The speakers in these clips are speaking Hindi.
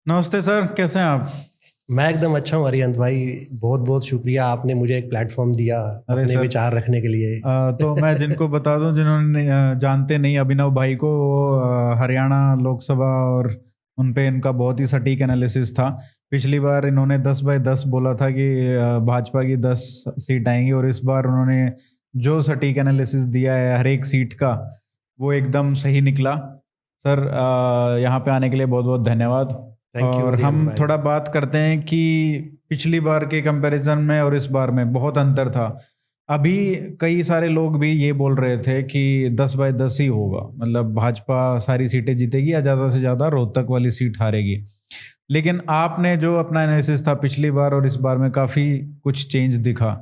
नमस्ते सर, कैसे हैं आप? मैं एकदम अच्छा हूँ अरिहंत भाई। बहुत बहुत शुक्रिया, आपने मुझे एक प्लेटफॉर्म दिया अरे अपने सर, विचार रखने के लिए। तो मैं जिनको बता दूं, जिन्होंने जानते नहीं अभिनव भाई को, वो हरियाणा लोकसभा और उन पे इनका बहुत ही सटीक एनालिसिस था। पिछली बार इन्होंने 10 बाय 10 बोला था कि भाजपा की 10 सीट आएंगी, और इस बार उन्होंने जो सटीक एनालिसिस दिया है हर एक सीट का, वो एकदम सही निकला। सर, यहाँ पे आने के लिए बहुत बहुत धन्यवाद। थैंक यू और अरिहंत हम भाई। थोड़ा बात करते हैं कि पिछली बार के कंपैरिजन में और इस बार में बहुत अंतर था। अभी कई सारे लोग भी ये बोल रहे थे कि 10 बाय 10 ही होगा, मतलब भाजपा सारी सीटें जीतेगी या ज़्यादा से ज़्यादा रोहतक वाली सीट हारेगी। लेकिन आपने जो अपना एनालिसिस था पिछली बार और इस बार में, काफ़ी कुछ चेंज दिखा,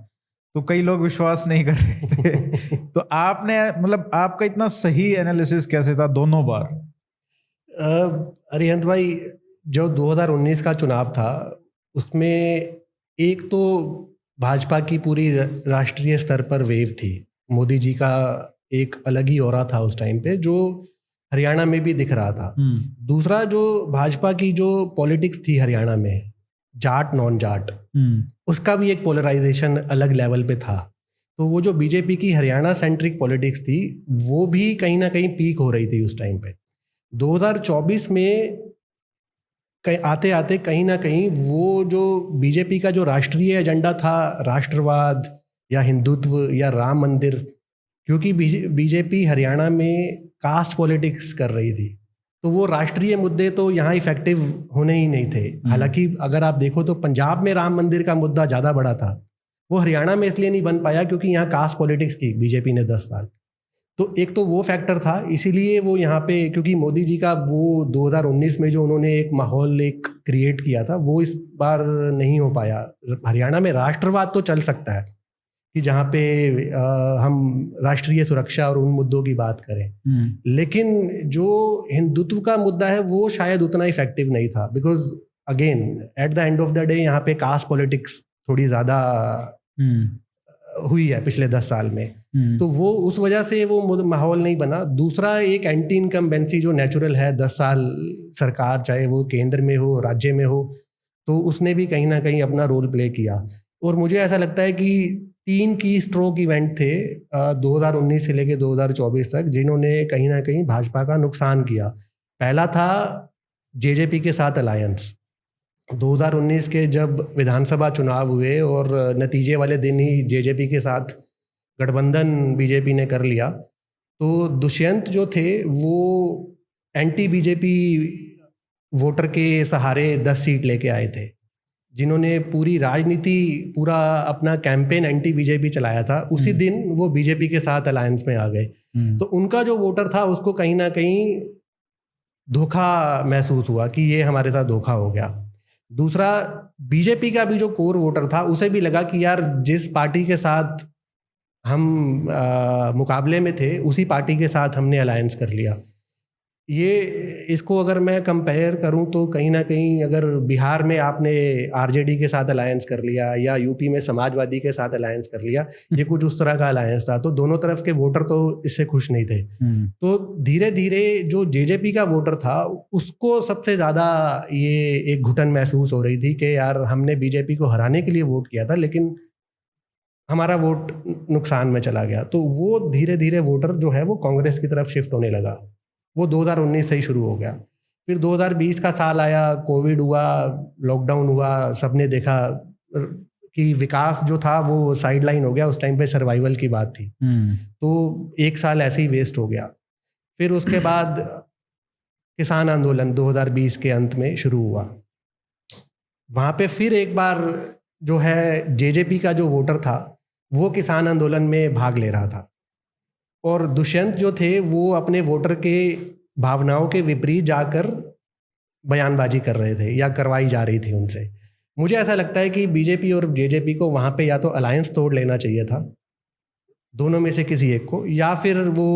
तो कई लोग विश्वास नहीं कर रहे थे। तो आपने, मतलब आपका इतना सही एनालिसिस कैसे था दोनों बार? अरिहंत भाई, जो 2019 का चुनाव था उसमें एक तो भाजपा की पूरी राष्ट्रीय स्तर पर वेव थी। मोदी जी का एक अलग ही ऑरा था उस टाइम पे, जो हरियाणा में भी दिख रहा था। दूसरा, जो भाजपा की जो पॉलिटिक्स थी हरियाणा में, जाट नॉन जाट, उसका भी एक पोलराइजेशन अलग लेवल पे था। तो वो जो बीजेपी की हरियाणा सेंट्रिक पॉलिटिक्स थी, वो भी कहीं ना कहीं पीक हो रही थी उस टाइम पे। 2024 में आते आते कहीं ना कहीं वो जो बीजेपी का जो राष्ट्रीय एजेंडा था, राष्ट्रवाद या हिंदुत्व या राम मंदिर, क्योंकि बीजेपी हरियाणा में कास्ट पॉलिटिक्स कर रही थी, तो वो राष्ट्रीय मुद्दे तो यहाँ इफेक्टिव होने ही नहीं थे। हालांकि अगर आप देखो तो पंजाब में राम मंदिर का मुद्दा ज़्यादा बड़ा था, वो हरियाणा में इसलिए नहीं बन पाया क्योंकि यहाँ कास्ट पॉलिटिक्स की बीजेपी ने 10 साल। तो एक तो वो फैक्टर था, इसीलिए वो यहाँ पे, क्योंकि मोदी जी का वो 2019 में जो उन्होंने एक माहौल एक क्रिएट किया था, वो इस बार नहीं हो पाया। हरियाणा में राष्ट्रवाद तो चल सकता है कि जहाँ पे हम राष्ट्रीय सुरक्षा और उन मुद्दों की बात करें, लेकिन जो हिंदुत्व का मुद्दा है वो शायद उतना इफेक्टिव नहीं था। Because again at the end of the day यहाँ पे कास्ट पॉलिटिक्स थोड़ी ज़्यादा हुई है पिछले 10 साल में। तो वो उस वजह से वो माहौल नहीं बना। दूसरा, एक एंटी इनकम्बेंसी जो नेचुरल है 10 साल सरकार, चाहे वो केंद्र में हो राज्य में हो, तो उसने भी कहीं ना कहीं अपना रोल प्ले किया। और मुझे ऐसा लगता है कि 3 की स्ट्रोक इवेंट थे 2019 से लेकर 2024 तक, जिन्होंने कहीं ना कहीं भाजपा का नुकसान किया। पहला था जेजेपी के साथ अलायंस। 2019 के जब विधानसभा चुनाव हुए और नतीजे वाले दिन ही जेजेपी के साथ गठबंधन बीजेपी ने कर लिया, तो दुष्यंत जो थे वो एंटी बीजेपी वोटर के सहारे 10 सीट लेके आए थे, जिन्होंने पूरी राजनीति, पूरा अपना कैंपेन एंटी बीजेपी चलाया था। उसी दिन वो बीजेपी के साथ अलायंस में आ गए। तो उनका जो वोटर था उसको कहीं ना कहीं धोखा महसूस हुआ कि ये हमारे साथ धोखा हो गया। दूसरा, बीजेपी का भी जो कोर वोटर था उसे भी लगा कि यार जिस पार्टी के साथ हम मुकाबले में थे उसी पार्टी के साथ हमने अलायंस कर लिया। ये, इसको अगर मैं कंपेयर करूं तो कहीं ना कहीं अगर बिहार में आपने आरजेडी के साथ अलायंस कर लिया या यूपी में समाजवादी के साथ अलायंस कर लिया, ये कुछ उस तरह का अलायंस था। तो दोनों तरफ के वोटर तो इससे खुश नहीं थे। तो धीरे धीरे जो जेजेपी का वोटर था उसको सबसे ज़्यादा ये एक घुटन महसूस हो रही थी कि यार हमने बीजेपी को हराने के लिए वोट किया था, लेकिन हमारा वोट नुकसान में चला गया। तो वो धीरे धीरे वोटर जो है वो कांग्रेस की तरफ शिफ्ट होने लगा। वो 2019 से ही शुरू हो गया। फिर 2020 का साल आया, कोविड हुआ, लॉकडाउन हुआ, सबने देखा कि विकास जो था वो साइडलाइन हो गया। उस टाइम पे सर्वाइवल की बात थी। तो एक साल ऐसे ही वेस्ट हो गया। फिर उसके बाद किसान आंदोलन 2020 के अंत में शुरू हुआ। वहाँ पे फिर एक बार जो है जेजेपी का जो वोटर था वो किसान आंदोलन में भाग ले रहा था, और दुष्यंत जो थे वो अपने वोटर के भावनाओं के विपरीत जाकर बयानबाजी कर रहे थे या करवाई जा रही थी उनसे। मुझे ऐसा लगता है कि बीजेपी और जेजेपी को वहाँ पे या तो अलायंस तोड़ लेना चाहिए था, दोनों में से किसी एक को, या फिर वो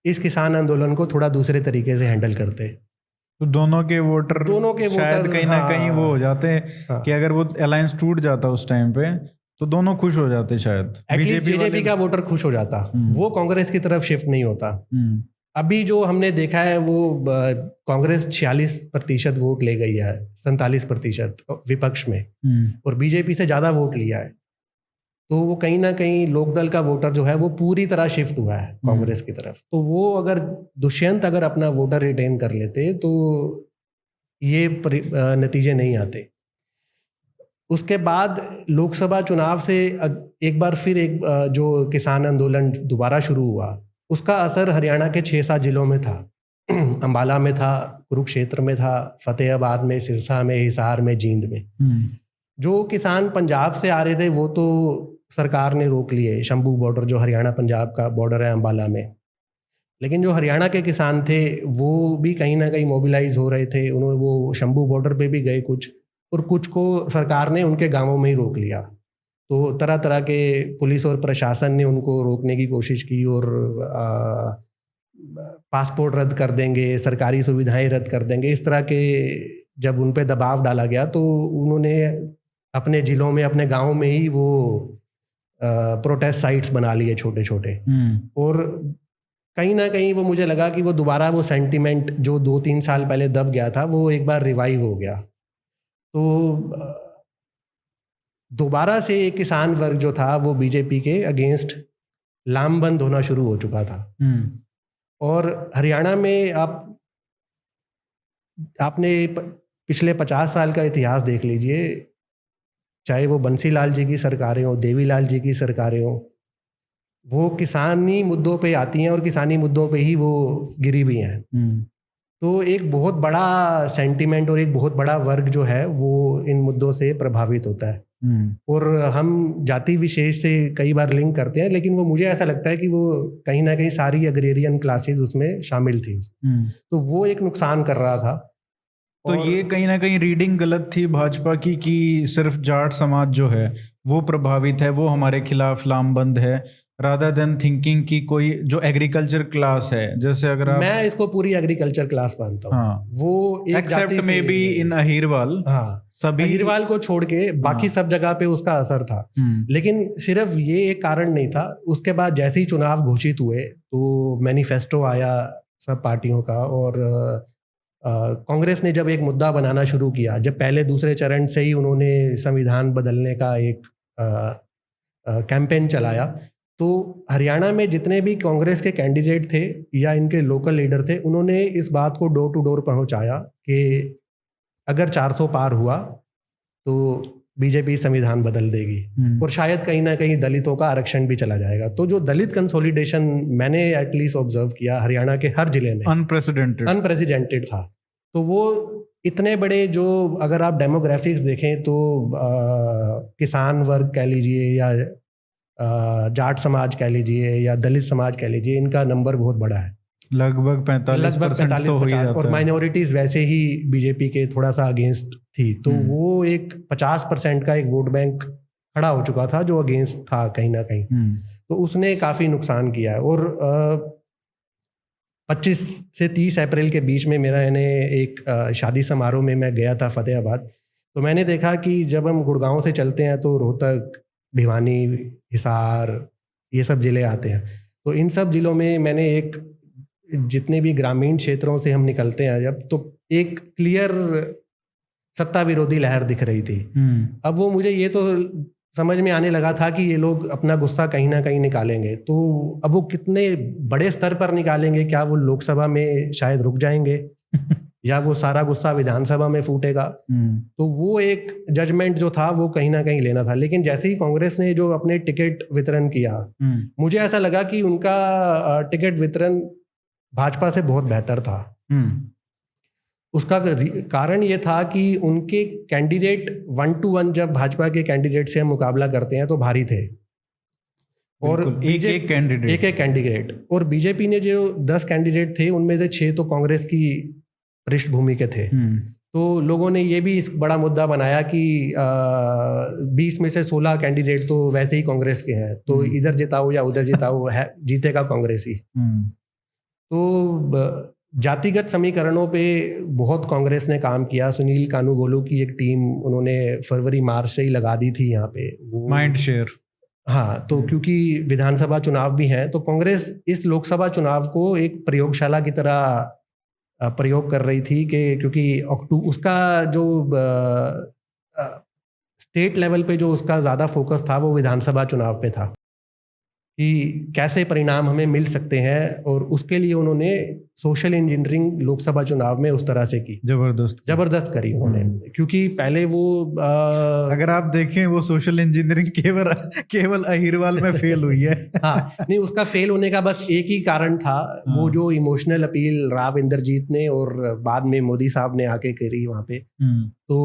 इस किसान आंदोलन को थोड़ा दूसरे तरीके से हैंडल करते। तो दोनों के वोटर शायद कहीं ना कहीं वो हो जाते हैं कि अगर वो अलायंस टूट जाता उस टाइम पे तो दोनों खुश हो जाते, शायद एटलीस्ट जेजेपी का वोटर खुश हो जाता, वो कांग्रेस की तरफ शिफ्ट नहीं होता। अभी जो हमने देखा है वो कांग्रेस 46% वोट ले गई है, 47% विपक्ष में, और बीजेपी से ज़्यादा वोट लिया है। तो वो कहीं ना कहीं लोकदल का वोटर जो है वो पूरी तरह शिफ्ट हुआ है कांग्रेस की तरफ। तो वो अगर दुष्यंत अगर अपना वोटर रिटेन कर लेते तो ये नतीजे नहीं आते। उसके बाद लोकसभा चुनाव से एक बार फिर जो किसान आंदोलन दोबारा शुरू हुआ, उसका असर हरियाणा के 6-7 जिलों में था। अंबाला में था, कुरुक्षेत्र में था, फतेहाबाद में, सिरसा में, हिसार में, जींद में। जो किसान पंजाब से आ रहे थे वो तो सरकार ने रोक लिए, शंभू बॉर्डर जो हरियाणा पंजाब का बॉर्डर है अंबाला में। लेकिन जो हरियाणा के किसान थे वो भी कहीं ना कहीं मोबिलाइज हो रहे थे, उन्होंने वो शंभू बॉर्डर पे भी गए कुछ, और कुछ को सरकार ने उनके गांवों में ही रोक लिया। तो तरह तरह के पुलिस और प्रशासन ने उनको रोकने की कोशिश की, और पासपोर्ट रद्द कर देंगे, सरकारी सुविधाएं रद्द कर देंगे, इस तरह के जब उन पे दबाव डाला गया तो उन्होंने अपने जिलों में, अपने गाँव में ही वो प्रोटेस्ट साइट्स बना लिए छोटे छोटे। और कहीं ना कहीं वो मुझे लगा कि वो दोबारा वो सेंटिमेंट जो 2-3 साल पहले दब गया था वो एक बार रिवाइव हो गया। तो दोबारा से एक किसान वर्ग जो था वो बीजेपी के अगेंस्ट लामबंद होना शुरू हो चुका था। और हरियाणा में आपने पिछले 50 साल का इतिहास देख लीजिए, चाहे वो बंसीलाल जी की सरकारें हो, देवीलाल जी की सरकारें हो, वो किसानी मुद्दों पे आती हैं और किसानी मुद्दों पे ही वो गिरी हुई हैं। तो एक बहुत बड़ा सेंटिमेंट और एक बहुत बड़ा वर्ग जो है वो इन मुद्दों से प्रभावित होता है। और हम जाति विशेष से कई बार लिंक करते हैं, लेकिन वो मुझे ऐसा लगता है कि वो कहीं ना कहीं सारी अग्रेरियन क्लासेस उसमें शामिल थी। तो वो एक नुकसान कर रहा था। तो ये कहीं ना कहीं रीडिंग गलत थी भाजपा की कि सिर्फ जाट समाज जो है वो प्रभावित है, वो हमारे खिलाफ लामबंद है, रादर देन थिंकिंग कि कोई जो एग्रीकल्चर क्लास है, जैसे अगर आप, मैं इसको पूरी एग्रीकल्चर क्लास मानता हूँ। हाँ, वो except maybe in Ahirwal, हाँ, सभी अहिरवाल को छोड़ के बाकी सब जगह पे उसका असर था। लेकिन सिर्फ ये एक कारण नहीं था। उसके बाद जैसे ही चुनाव घोषित हुए तो मैनिफेस्टो आया सब पार्टियों का, और कांग्रेस ने जब एक मुद्दा बनाना शुरू किया, जब पहले दूसरे चरण से ही उन्होंने संविधान बदलने का एक कैंपेन चलाया, तो हरियाणा में जितने भी कांग्रेस के कैंडिडेट थे या इनके लोकल लीडर थे, उन्होंने इस बात को डोर टू डोर पहुंचाया कि अगर 400 पार हुआ तो बीजेपी संविधान बदल देगी, और शायद कहीं ना कहीं दलितों का आरक्षण भी चला जाएगा। तो जो दलित कंसोलिडेशन मैंने एटलीस्ट ऑब्जर्व किया हरियाणा के हर जिले में, अनप्रेसिडेंटेड था। तो वो इतने बड़े, जो अगर आप डेमोग्राफिक्स देखें तो किसान वर्ग कह लीजिए या जाट समाज कह लीजिए या दलित समाज कह लीजिए, इनका नंबर बहुत बड़ा है, लगभग 45% तो हो ही जाता है। और माइनॉरिटीज वैसे ही बीजेपी के थोड़ा सा अगेंस्ट थी, तो वो एक 50% का एक वोट बैंक खड़ा हो चुका था जो अगेंस्ट था कहीं ना कहीं। तो उसने काफी नुकसान किया है। और 25 से 30 अप्रैल के बीच में मेरा एक शादी समारोह में मैं गया था फतेहाबाद। तो मैंने देखा कि जब हम गुड़गांव से चलते हैं तो रोहतक, भिवानी, हिसार, ये सब जिले आते हैं। तो इन सब जिलों में मैंने जितने भी ग्रामीण क्षेत्रों से हम निकलते हैं जब, तो एक क्लियर सत्ता विरोधी लहर दिख रही थी। अब वो मुझे ये तो समझ में आने लगा था कि ये लोग अपना गुस्सा कहीं ना कहीं निकालेंगे। तो अब वो कितने बड़े स्तर पर निकालेंगे, क्या वो लोकसभा में शायद रुक जाएंगे या वो सारा गुस्सा विधानसभा में फूटेगा। तो वो एक जजमेंट जो था वो कहीं ना कहीं लेना था। लेकिन जैसे ही कांग्रेस ने जो अपने टिकट वितरण किया, मुझे ऐसा लगा कि उनका टिकट वितरण भाजपा से बहुत बेहतर था। उसका कारण ये था कि उनके कैंडिडेट 1 to 1 जब भाजपा के कैंडिडेट से हम मुकाबला करते हैं तो भारी थे, और एक कैंडिडेट। और बीजेपी ने जो 10 कैंडिडेट थे उनमें से 6 तो कांग्रेस की पृष्ठभूमि के थे। तो लोगों ने ये भी इस बड़ा मुद्दा बनाया कि 20 में से 16 कैंडिडेट तो वैसे ही कांग्रेस के हैं, तो इधर जिताओ या उधर जिताओ, है जीतेगा कांग्रेस ही। तो जातिगत समीकरणों पे बहुत कांग्रेस ने काम किया। सुनील कानूगोलू की एक टीम उन्होंने फरवरी मार्च से ही लगा दी थी यहाँ पे, वो माइंड शेयर, हाँ, तो क्योंकि विधानसभा चुनाव भी हैं, तो कांग्रेस इस लोकसभा चुनाव को एक प्रयोगशाला की तरह प्रयोग कर रही थी कि क्योंकि उसका जो स्टेट लेवल पे जो उसका ज़्यादा फोकस था वो विधानसभा चुनाव पे था कि कैसे परिणाम हमें मिल सकते हैं, और उसके लिए उन्होंने सोशल इंजीनियरिंग लोकसभा चुनाव में उस तरह से की, जबरदस्त करी उन्होंने। क्योंकि पहले वो अगर आप देखें वो सोशल इंजीनियरिंग केवल अहिरवाल में फेल हुई है। हाँ, नहीं, उसका फेल होने का बस एक ही कारण था, वो जो इमोशनल अपील राव इंद्रजीत ने और बाद में मोदी साहब ने आके करी वहां पे। तो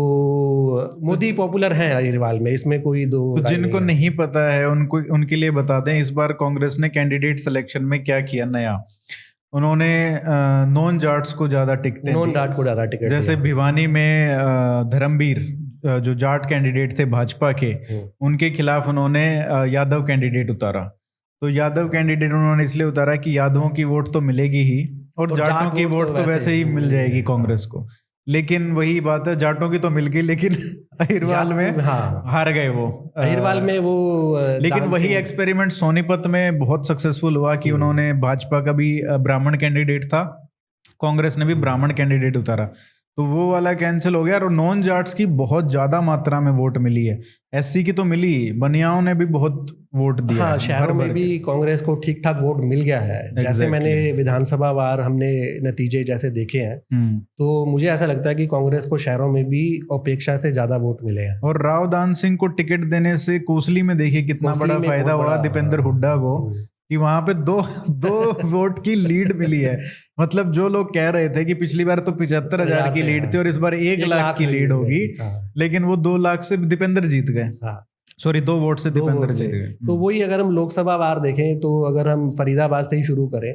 मोदी पॉपुलर हैं अहिरवाल में, इसमें कोई दो तो जिनको नहीं पता है उनके लिए बता दें, इस बार कांग्रेस ने कैंडिडेट सिलेक्शन में क्या किया नया, उन्होंने नॉन जाट्स को ज्यादा टिकट, जैसे भिवानी में धर्मवीर जो जाट कैंडिडेट थे भाजपा के, उनके खिलाफ उन्होंने यादव कैंडिडेट उतारा। तो यादव कैंडिडेट उन्होंने इसलिए उतारा कि यादवों की वोट तो मिलेगी ही, और जाटों की वोट तो वैसे ही मिल जाएगी कांग्रेस को। लेकिन वही बात है, जाटों की तो मिल गई, लेकिन अहिरवाल में हार गए वो। अहिरवाल में वो लेकिन वही एक्सपेरिमेंट सोनीपत में बहुत सक्सेसफुल हुआ कि उन्होंने, भाजपा का भी ब्राह्मण कैंडिडेट था, कांग्रेस ने भी ब्राह्मण कैंडिडेट उतारा, तो वो वाला कैंसिल हो गया। और नॉन जाट्स की बहुत ज्यादा मात्रा में वोट मिली है, एससी की तो मिली, बनियाओं ने भी बहुत वोट दिया। हाँ, शहरों में भी कांग्रेस को ठीक ठाक वोट मिल गया है। जैसे मैंने विधानसभा वार हमने नतीजे जैसे देखे हैं, तो मुझे ऐसा लगता है कि कांग्रेस को शहरों में भी अपेक्षा से ज्यादा वोट मिले हैं। और राव दान सिंह को टिकट देने से कोसली में देखिए कितना बड़ा फायदा हुआ दीपेंद्र हुड्डा को, कि वहां पे दो वोट की लीड मिली है। मतलब जो लोग कह रहे थे कि पिछली बार तो 75,000 की लीड थी और इस बार 1 लाख की लीड होगी, लेकिन वो 2 लाख से दीपेंद्र जीत गए। सॉरी, 2 वोट से दीपेंद्र जीत गए। तो वही अगर हम लोकसभा वार देखें, तो अगर हम फरीदाबाद से ही शुरू करें,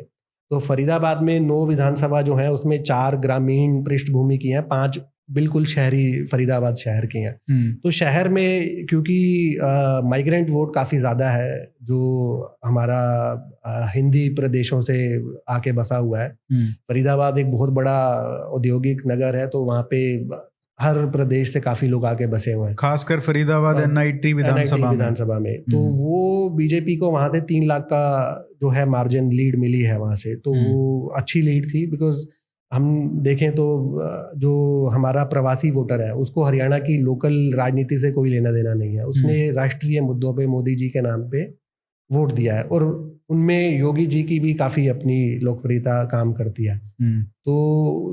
तो फरीदाबाद में 9 विधानसभा जो है उसमें 4 ग्रामीण पृष्ठभूमि की हैं, 5 बिल्कुल शहरी फरीदाबाद शहर के हैं। तो शहर में क्योंकि माइग्रेंट वोट काफ़ी ज़्यादा है, जो हमारा हिंदी प्रदेशों से आके बसा हुआ है। फरीदाबाद एक बहुत बड़ा औद्योगिक नगर है, तो वहाँ पे हर प्रदेश से काफ़ी लोग आके बसे हुए हैं, खासकर फरीदाबाद एनआईटी विधानसभा में। तो वो बीजेपी को वहाँ से 3 लाख का जो है मार्जिन लीड मिली है वहाँ से, तो वो अच्छी लीड थी। बिकॉज हम देखें तो जो हमारा प्रवासी वोटर है उसको हरियाणा की लोकल राजनीति से कोई लेना देना नहीं है, उसने राष्ट्रीय मुद्दों पे मोदी जी के नाम पे वोट दिया है, और उनमें योगी जी की भी काफ़ी अपनी लोकप्रियता काम करती है। तो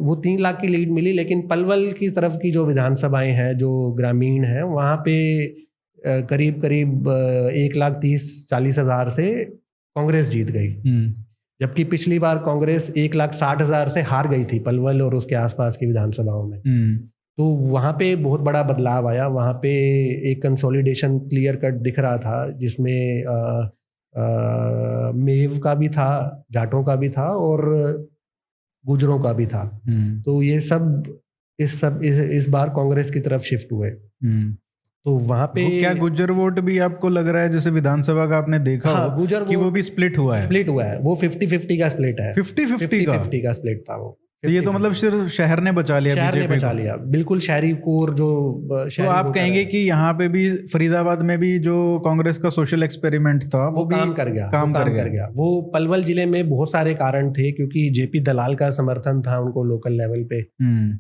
वो 3 लाख की लीड मिली। लेकिन पलवल की तरफ की जो विधानसभाएं हैं जो ग्रामीण हैं, वहाँ पे करीब 1,30,40,000 से कांग्रेस जीत गई, जबकि पिछली बार कांग्रेस 1,60,000 से हार गई थी पलवल और उसके आसपास की विधानसभाओं में। तो वहाँ पे बहुत बड़ा बदलाव आया, वहाँ पे एक कंसोलिडेशन क्लियर कट दिख रहा था, जिसमें मेव का भी था, जाटों का भी था और गुजरों का भी था। तो ये इस बार कांग्रेस की तरफ शिफ्ट हुए। तो वहां पे क्या गुज्जर वोट भी आपको लग रहा है, जैसे विधानसभा का आपने देखा? हाँ, गुज्जर कि वो भी स्प्लिट हुआ है, वो 50-50 का स्प्लिट है, 50-50 का स्प्लिट था वो। तो ये तो मतलब सिर्फ शहर ने बचा लिया, बिल्कुल शहरी कोर जो तो आप कहेंगे कि यहाँ पे भी फरीदाबाद में भी जो कांग्रेस का सोशल एक्सपेरिमेंट था वो भी काम कर गया। वो पलवल जिले में बहुत सारे कारण थे, क्योंकि जेपी दलाल का समर्थन था उनको लोकल लेवल पे,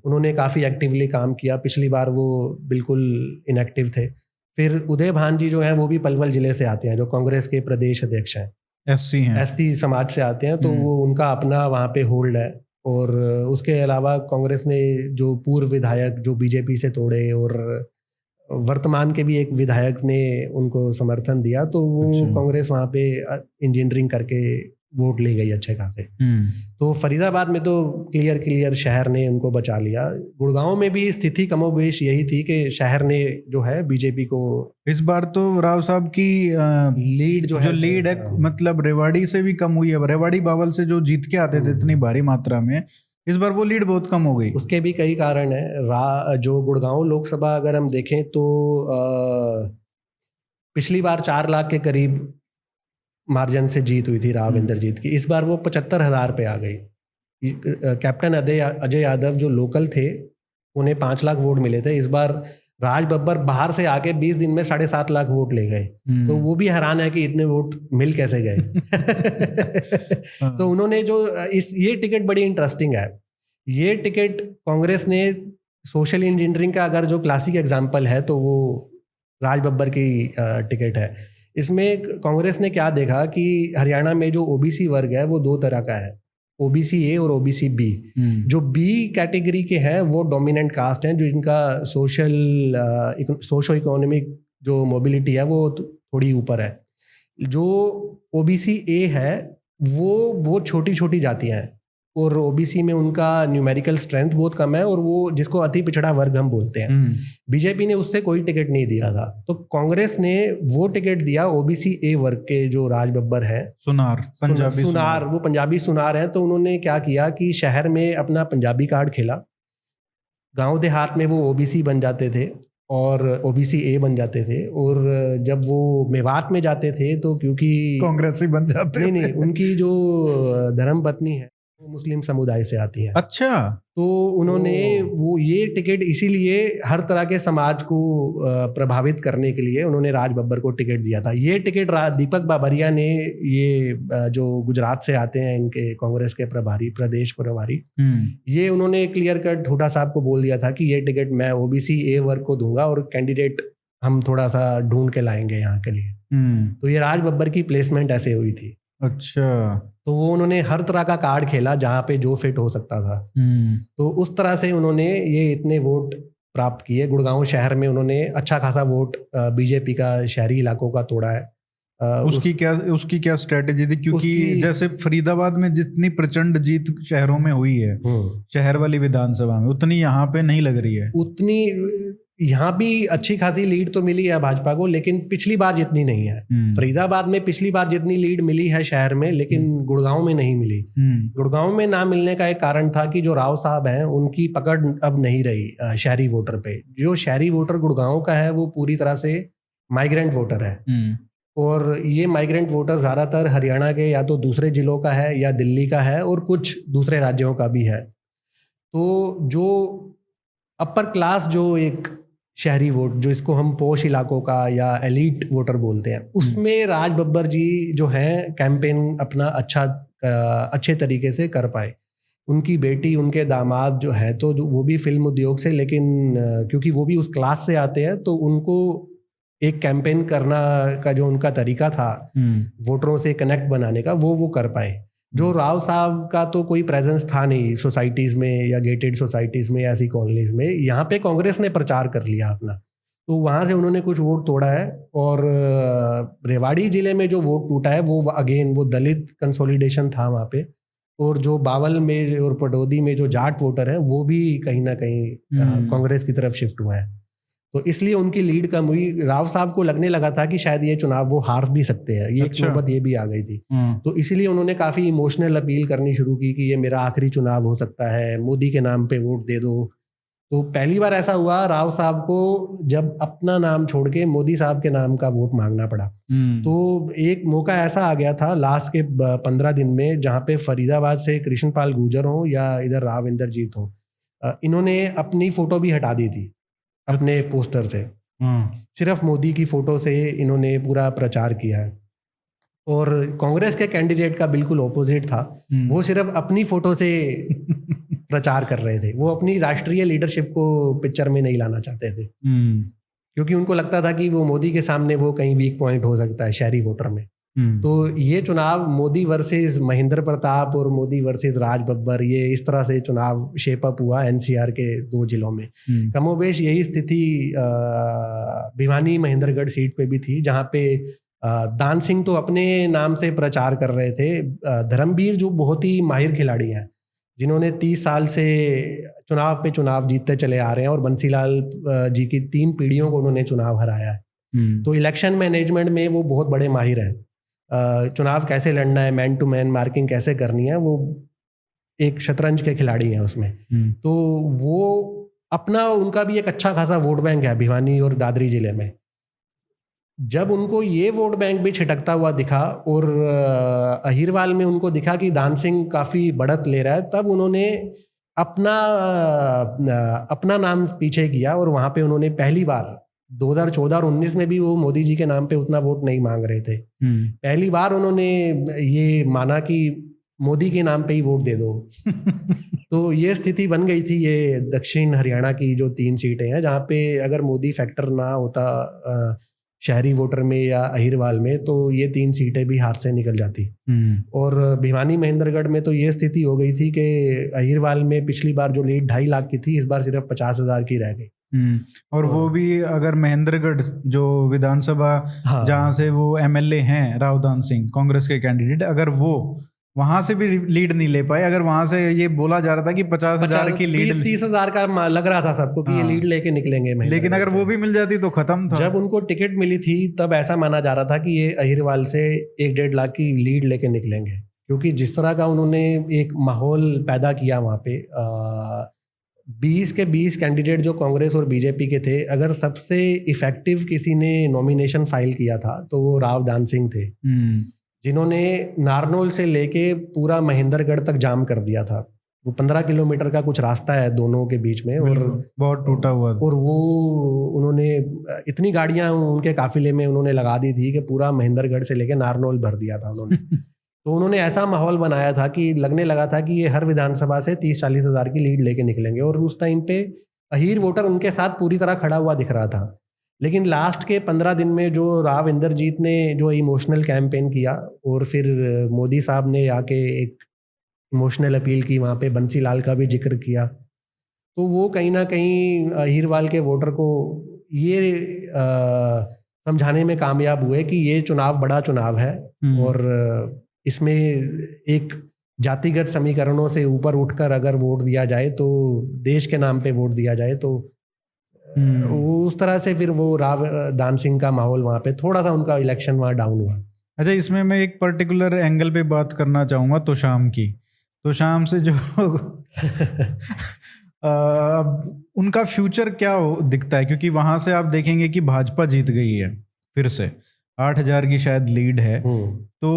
उन्होंने काफी एक्टिवली काम किया। पिछली बार वो बिल्कुल इनएक्टिव थे। फिर उदय भान जी जो है वो भी पलवल जिले से आते हैं, जो कांग्रेस के प्रदेश अध्यक्ष हैं, एससी समाज से आते हैं, तो वो उनका अपना वहाँ पे होल्ड है। और उसके अलावा कांग्रेस ने जो पूर्व विधायक जो बीजेपी से तोड़े और वर्तमान के भी एक विधायक ने उनको समर्थन दिया, तो वो कांग्रेस वहाँ पे इंजीनियरिंग करके वोट ले गई अच्छे खासे। तो फरीदाबाद में तो क्लियर शहर ने उनको बचा लिया। गुड़गांव में भी स्थिति कमोबेश यही थी कि शहर ने जो है बीजेपी को, इस बार तो राव साहब की लीड जो लीड है मतलब रेवाड़ी से भी कम हुई है। रेवाड़ी बावल से जो जीत के आते थे इतनी भारी मात्रा में, इस बार वो लीड बहुत कम हो गई। उसके भी कई कारण है। जो गुड़गांव लोकसभा अगर हम देखें तो पिछली बार 4 लाख के करीब मार्जिन से जीत हुई थी राव इंद्रजीत की, इस बार वो 75,000 पे आ गई। कैप्टन अजय यादव जो लोकल थे उन्हें 5 लाख वोट मिले थे, इस बार राज बब्बर बाहर से आके 20 दिन में 7.5 लाख वोट ले गए। तो वो भी हैरान है कि इतने वोट मिल कैसे गए। तो उन्होंने जो ये टिकट बड़ी इंटरेस्टिंग है। ये टिकट कांग्रेस ने सोशल इंजीनियरिंग का अगर जो क्लासिक एग्जाम्पल है तो वो राज बब्बर की टिकट है। इसमें कांग्रेस ने क्या देखा कि हरियाणा में जो ओबीसी वर्ग है वो 2 तरह का है, ओबीसी ए और ओबीसी बी। जो बी कैटेगरी के हैं वो डोमिनेंट कास्ट हैं, जो इनका सोशो इकोनॉमिक जो मोबिलिटी है वो थोड़ी ऊपर है। जो ओबीसी ए है वो बहुत छोटी छोटी जातियां हैं और ओबीसी में उनका न्यूमेरिकल स्ट्रेंथ बहुत कम है और वो जिसको अति पिछड़ा वर्ग हम बोलते हैं। बीजेपी ने उससे कोई टिकट नहीं दिया था, तो कांग्रेस ने वो टिकट दिया ओबीसी ए वर्ग के जो राज बब्बर है, सुनार, वो पंजाबी सुनार है। तो उन्होंने क्या किया कि शहर में अपना पंजाबी कार्ड खेला, गांव देहात में वो ओबीसी बन जाते थे और ओबीसी ए बन जाते थे, और जब वो मेवात में जाते थे तो क्योंकि कांग्रेसी बन जाते नहीं, उनकी जो धर्मपत्नी है वो मुस्लिम समुदाय से आती है। अच्छा। तो उन्होंने वो ये टिकट इसीलिए हर तरह के समाज को प्रभावित करने के लिए उन्होंने राज बब्बर को टिकट दिया था। ये टिकट दीपक बाबरिया ने, ये जो गुजरात से आते हैं इनके कांग्रेस के प्रभारी, प्रदेश प्रभारी, ये उन्होंने क्लियर कट हुड्डा साहब को बोल दिया था कि ये टिकट मैं ओबीसी ए वर्ग को दूंगा और कैंडिडेट हम थोड़ा सा ढूंढ के लाएंगे यहाँ के लिए। तो ये राज बब्बर की प्लेसमेंट ऐसे हुई थी। अच्छा। तो वो उन्होंने हर तरह का कार्ड खेला जहाँ पे जो फिट हो सकता था। तो उस तरह से उन्होंने ये इतने वोट प्राप्त किए। गुड़गांव शहर में उन्होंने अच्छा खासा वोट बीजेपी का शहरी इलाकों का तोड़ा है। उसकी क्या स्ट्रेटेजी थी? क्योंकि जैसे फरीदाबाद में जितनी प्रचंड जीत शहरों में हुई है, शहर वाली विधानसभा में, उतनी यहाँ पे नहीं लग रही है। उतनी यहाँ भी अच्छी खासी लीड तो मिली है भाजपा को, लेकिन पिछली बार जितनी नहीं है। फरीदाबाद में पिछली बार जितनी लीड मिली है शहर में, लेकिन गुड़गांव में नहीं मिली। गुड़गांव में ना मिलने का एक कारण था कि जो राव साहब हैं उनकी पकड़ अब नहीं रही शहरी वोटर पे। जो शहरी वोटर गुड़गांव का है वो पूरी तरह से माइग्रेंट वोटर है, और ये माइग्रेंट वोटर ज़्यादातर हरियाणा के या तो दूसरे जिलों का है या दिल्ली का है और कुछ दूसरे राज्यों का भी है। तो जो अपर क्लास जो एक शहरी वोट, जो इसको हम पोश इलाकों का या एलीट वोटर बोलते हैं, उसमें राज बब्बर जी जो हैं कैंपेन अपना अच्छे तरीके से कर पाए। उनकी बेटी, उनके दामाद जो है तो वो भी फिल्म उद्योग से, लेकिन क्योंकि वो भी उस क्लास से आते हैं तो उनको एक कैंपेन करना का जो उनका तरीका था वोटरों से कनेक्ट बनाने का, वो कर पाए। जो राव साहब का तो कोई प्रेजेंस था नहीं सोसाइटीज़ में या गेटेड सोसाइटीज़ में या ऐसी कॉलोनीज में। यहाँ पे कांग्रेस ने प्रचार कर लिया अपना, तो वहाँ से उन्होंने कुछ वोट तोड़ा है। और रेवाड़ी जिले में जो वोट टूटा है वो अगेन वो दलित कंसोलिडेशन था वहाँ पे, और जो बावल में और पटौदी में जो जाट वोटर हैं वो भी कहीं ना कहीं कांग्रेस की तरफ शिफ्ट हुए हैं। तो इसलिए उनकी लीड कम हुई। राव साहब को लगने लगा था कि शायद ये चुनाव वो हार भी सकते हैं, ये एक नौबत ये भी आ गई थी। तो इसीलिए उन्होंने काफ़ी इमोशनल अपील करनी शुरू की कि ये मेरा आखिरी चुनाव हो सकता है, मोदी के नाम पे वोट दे दो। तो पहली बार ऐसा हुआ राव साहब को जब अपना नाम छोड़ के मोदी साहब के नाम का वोट मांगना पड़ा। तो एक मौका ऐसा आ गया था लास्ट के 15 दिन में, जहाँ पे फरीदाबाद से कृष्णपाल गुर्जर हों या इधर राव इंद्रजीत हों, इन्होंने अपनी फ़ोटो भी हटा दी थी अपने पोस्टर से। सिर्फ मोदी की फोटो से इन्होंने पूरा प्रचार किया है। और कांग्रेस के कैंडिडेट का बिल्कुल ऑपोजिट था, वो सिर्फ अपनी फोटो से प्रचार कर रहे थे। वो अपनी राष्ट्रीय लीडरशिप को पिक्चर में नहीं लाना चाहते थे, क्योंकि उनको लगता था कि वो मोदी के सामने वो कहीं वीक पॉइंट हो सकता है शहरी वोटर में। तो ये चुनाव मोदी वर्सेस महेंद्र प्रताप और मोदी वर्सेस राज बब्बर, ये इस तरह से चुनाव शेप अप हुआ एनसीआर के 2 जिलों में। कमोबेश यही स्थिति भिवानी महेंद्रगढ़ सीट पे भी थी, जहाँ पे दान सिंह तो अपने नाम से प्रचार कर रहे थे। धर्मवीर जो बहुत ही माहिर खिलाड़ी हैं, जिन्होंने 30 साल से चुनाव पे चुनाव जीतते चले आ रहे हैं, और बंसीलाल जी की 3 पीढ़ियों को उन्होंने चुनाव हराया है। तो इलेक्शन मैनेजमेंट में वो बहुत बड़े माहिर हैं। चुनाव कैसे लड़ना है, मैन टू मैन मार्किंग कैसे करनी है, वो एक शतरंज के खिलाड़ी हैं उसमें। तो वो अपना, उनका भी एक अच्छा खासा वोट बैंक है भिवानी और दादरी जिले में। जब उनको ये वोट बैंक भी छिटकता हुआ दिखा और अहिरवाल में उनको दिखा कि दान सिंह काफ़ी बढ़त ले रहा है, तब उन्होंने अपना नाम पीछे किया और वहाँ पे उन्होंने पहली बार 2014 और 19 में भी वो मोदी जी के नाम पे उतना वोट नहीं मांग रहे थे। पहली बार उन्होंने ये माना कि मोदी के नाम पे ही वोट दे दो। तो ये स्थिति बन गई थी। ये दक्षिण हरियाणा की जो 3 सीटें हैं जहाँ पे अगर मोदी फैक्टर ना होता शहरी वोटर में या अहिरवाल में, तो ये 3 सीटें भी हाथ से निकल जाती। और भिवानी महेंद्रगढ़ में तो ये स्थिति हो गई थी कि अहिरवाल में पिछली बार जो लीड 2.5 लाख की थी, इस बार सिर्फ 50,000 की रह गई। और वो भी अगर महेंद्रगढ़ जो विधानसभा जहाँ से वो एमएलए हैं रावदान सिंह कांग्रेस के कैंडिडेट, अगर वो वहां से भी लीड नहीं ले पाए, अगर वहां से ये बोला जा रहा था कि 50,000 की लीड, 30,000 का लग रहा था सबको कि ये लीड लेके निकलेंगे, लेकिन अगर वो भी मिल जाती तो खत्म था। जब उनको टिकट मिली थी तब ऐसा माना जा रहा था कि ये अहिरवाल से 1-1.5 लाख की लीड लेके निकलेंगे, क्योंकि जिस तरह का उन्होंने एक माहौल पैदा किया वहाँ पे। 20 के 20 कैंडिडेट जो कांग्रेस और बीजेपी के थे, अगर सबसे इफेक्टिव किसी ने नॉमिनेशन फाइल किया था तो वो रावदान सिंह थे, जिन्होंने नारनौल से लेके पूरा महेंद्रगढ़ तक जाम कर दिया था। वो 15 किलोमीटर का कुछ रास्ता है दोनों के बीच में, और बहुत टूटा हुआ था। और वो उन्होंने इतनी गाड़ियां उनके काफिले में उन्होंने लगा दी थी कि पूरा महेंद्रगढ़ से लेके नारनौल भर दिया था उन्होंने। तो उन्होंने ऐसा माहौल बनाया था कि लगने लगा था कि ये हर विधानसभा से 30-40 हज़ार की लीड लेके निकलेंगे, और उस टाइम पे अहीर वोटर उनके साथ पूरी तरह खड़ा हुआ दिख रहा था। लेकिन लास्ट के 15 दिन में जो राव इंद्रजीत ने जो इमोशनल कैंपेन किया, और फिर मोदी साहब ने आके एक इमोशनल अपील की, वहाँ पे बंसी लाल का भी जिक्र किया, तो वो कहीं ना कहीं अहीरवाल के वोटर को ये समझाने में कामयाब हुए कि ये चुनाव बड़ा चुनाव है, और इसमें एक जातिगत समीकरणों से ऊपर उठकर अगर वोट दिया जाए, तो देश के नाम पे वोट दिया जाए, तो उस तरह से फिर वो रावदान सिंह का माहौल वहाँ पे थोड़ा सा उनका इलेक्शन वहाँ डाउन हुआ। अच्छा, इसमें मैं एक पर्टिकुलर एंगल पे बात करना चाहूँगा तोशाम की। तोशाम से जो उनका फ्यूचर क्या दिखता है, क्योंकि वहाँ से आप देखेंगे कि भाजपा जीत गई है फिर से, 8,000 की शायद लीड है। तो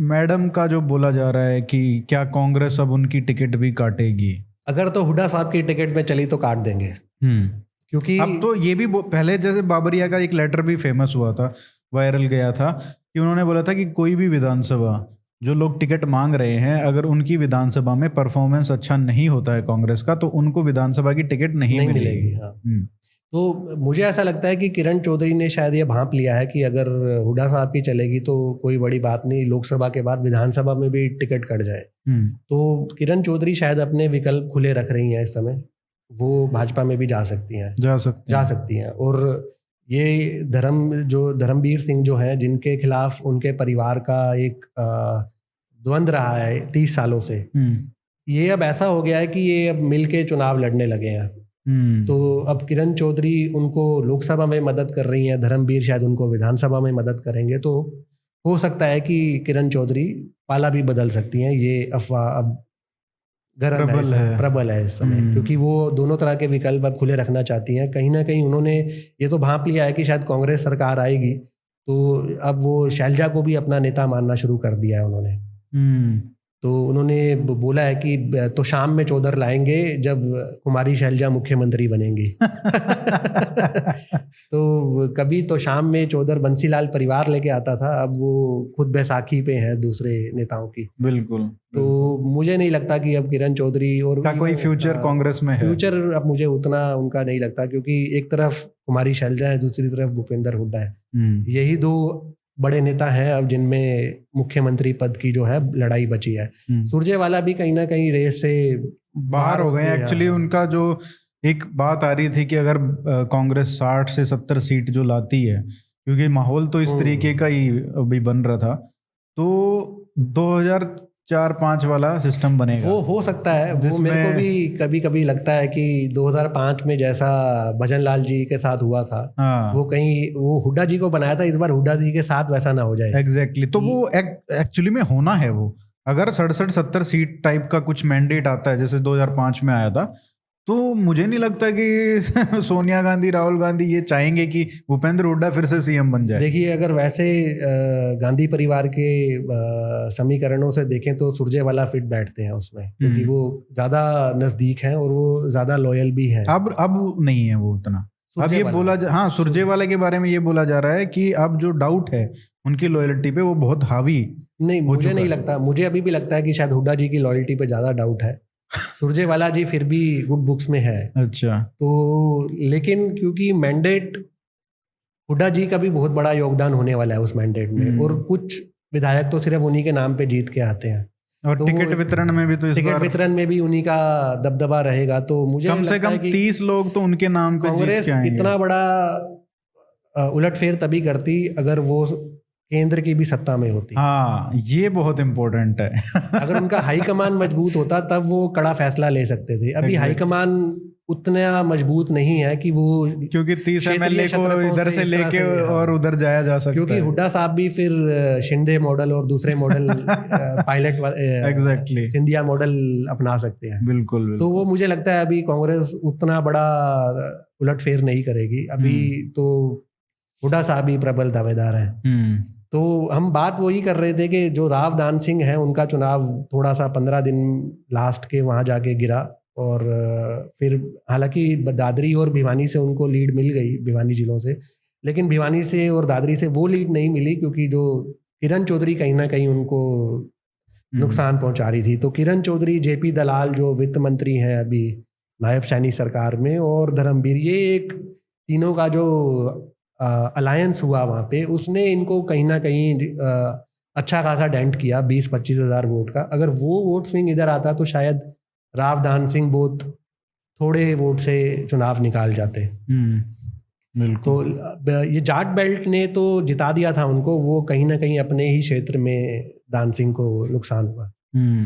मैडम का जो बोला जा रहा है कि क्या कांग्रेस अब उनकी टिकट भी काटेगी? अगर तो हुड्डा साहब की टिकट में चली तो काट देंगे, क्योंकि अब तो ये भी पहले जैसे बाबरिया का एक लेटर भी फेमस हुआ था, वायरल गया था, कि उन्होंने बोला था कि कोई भी विधानसभा जो लोग टिकट मांग रहे हैं, अगर उनकी विधानसभा में परफॉर्मेंस अच्छा नहीं होता है कांग्रेस का, तो उनको विधानसभा की टिकट नहीं मिलेगी। हाँ। तो मुझे ऐसा लगता है कि किरण चौधरी ने शायद ये भांप लिया है कि अगर हुड्डा साहब की चलेगी तो कोई बड़ी बात नहीं, लोकसभा के बाद विधानसभा में भी टिकट कट जाए। तो किरण चौधरी शायद अपने विकल्प खुले रख रही हैं इस समय, वो भाजपा में भी जा सकती हैं, जा सकती हैं। और ये धर्मवीर सिंह जो हैं, जिनके खिलाफ उनके परिवार का एक द्वंद्व रहा है 30 सालों से, ये अब ऐसा हो गया है कि ये अब मिल के चुनाव लड़ने लगे हैं। तो अब किरण चौधरी उनको लोकसभा में मदद कर रही हैं, धर्मवीर शायद उनको विधानसभा में मदद करेंगे, तो हो सकता है कि किरण चौधरी पाला भी बदल सकती हैं। ये अफवाह अब प्रबल है इस समय, क्योंकि वो दोनों तरह के विकल्प अब खुले रखना चाहती हैं। कहीं ना कहीं उन्होंने ये तो भांप लिया है कि शायद कांग्रेस सरकार आएगी, तो अब वो शैलजा को भी अपना नेता मानना शुरू कर दिया है उन्होंने। तो उन्होंने बोला है कि तो शाम में चौधर लाएंगे जब कुमारी शैलजा मुख्यमंत्री बनेंगी। तो कभी तो शाम में चौधर बंसीलाल परिवार लेके आता था, अब वो खुद बैसाखी पे है दूसरे नेताओं की। बिल्कुल। तो मुझे नहीं लगता कि अब किरण चौधरी और का कोई फ्यूचर कांग्रेस में है। फ्यूचर अब मुझे उतना उनका नहीं लगता, क्योंकि एक तरफ कुमारी शैलजा है, दूसरी तरफ भूपेंद्र हुड्डा है। यही 2 बड़े नेता हैं अब जिनमें मुख्यमंत्री पद की जो है लड़ाई बची है। सुरजेवाला भी कहीं ना कहीं रेस से बाहर हो गए। एक्चुअली उनका जो एक बात आ रही थी कि अगर कांग्रेस 60 से 70 सीट जो लाती है, क्योंकि माहौल तो इस तरीके का ही अभी बन रहा था, तो 2004-5 वाला सिस्टम बनेगा। वो हो सकता है। वो मेरे को भी कभी कभी लगता है कि 2005 में जैसा भजन लाल जी के साथ हुआ था, वो कहीं वो हुड्डा जी को बनाया था, इस बार हुड्डा जी के साथ वैसा ना हो जाए। एग्जैक्टली। तो वो एक्चुअली में होना है, वो अगर 67-70 सीट टाइप का कुछ मैंडेट आता है जैसे 2005 में आया था, तो मुझे नहीं लगता कि सोनिया गांधी, राहुल गांधी ये चाहेंगे कि भूपेंद्र हुड्डा फिर से सीएम बन जाए। देखिए, अगर वैसे गांधी परिवार के समीकरणों से देखें तो सुरजेवाला फिट बैठते हैं उसमें, क्योंकि वो ज्यादा नजदीक हैं और वो ज्यादा लॉयल भी हैं। अब नहीं है वो उतना। अब ये बोला हाँ, सुरजेवाला के बारे में ये बोला जा रहा है कि अब जो डाउट है उनकी लॉयल्टी पे वो बहुत हावी नहीं, मुझे नहीं लगता। मुझे अभी भी लगता है कि शायद हुड्डा जी की लॉयल्टी पे ज्यादा डाउट है। सुरजेवाला जी फिर भी गुड बुक्स में है। अच्छा। तो लेकिन क्योंकि मैंडेट, हुड्डा जी का भी बहुत बड़ा योगदान होने वाला है उस मैंडेट में, और कुछ विधायक तो सिर्फ उन्हीं के नाम पे जीत के आते हैं, और तो टिकट वितरण में भी तो इस बार वितरण में भी उन्हीं का दबदबा रहेगा। तो मुझे कम से कम 30 लोग तो उनके नाम पे जीत कांग्रेस के आएंगे। इतना बड़ा उलटफेर तभी करती अगर वो केंद्र की भी सत्ता में होती। हाँ, ये बहुत इम्पोर्टेंट है। अगर उनका हाईकमान मजबूत होता तब वो कड़ा फैसला ले सकते थे। अभी हाईकमान उतना मजबूत नहीं है कि वो, क्योंकि 30 एमएलए को इधर से लेके और उधर जाया जा सकता है। क्योंकि हुड्डा साहब भी फिर शिंदे मॉडल और दूसरे model pilot exactly Scindia model अपना सकते हैं। बिल्कुल। तो वो मुझे लगता है अभी कांग्रेस उतना बड़ा उलटफेर नहीं करेगी। अभी तो हुड्डा साहब ही प्रबल दावेदार हैं। तो हम बात वही कर रहे थे कि जो राव दान सिंह है उनका चुनाव थोड़ा सा 15 दिन लास्ट के वहाँ जाके गिरा, और फिर हालांकि दादरी और भिवानी से उनको लीड मिल गई, भिवानी जिलों से, लेकिन भिवानी से और दादरी से वो लीड नहीं मिली क्योंकि जो किरण चौधरी कहीं ना कहीं उनको नुकसान पहुंचा रही थी। तो किरण चौधरी, जेपी दलाल जो वित्त मंत्री हैं अभी नायब सैनी सरकार में, और धर्मवीर, ये एक तीनों का जो अलायंस हुआ वहाँ पे, उसने इनको कहीं ना कहीं अच्छा खासा डेंट किया, 20-25 हज़ार वोट का। अगर वो वोट स्विंग इधर आता तो शायद राव दान सिंह बहुत थोड़े वोट से चुनाव निकाल जाते। तो ये जाट बेल्ट ने तो जिता दिया था उनको, वो कहीं ना कहीं अपने ही क्षेत्र में दान सिंह को नुकसान हुआ।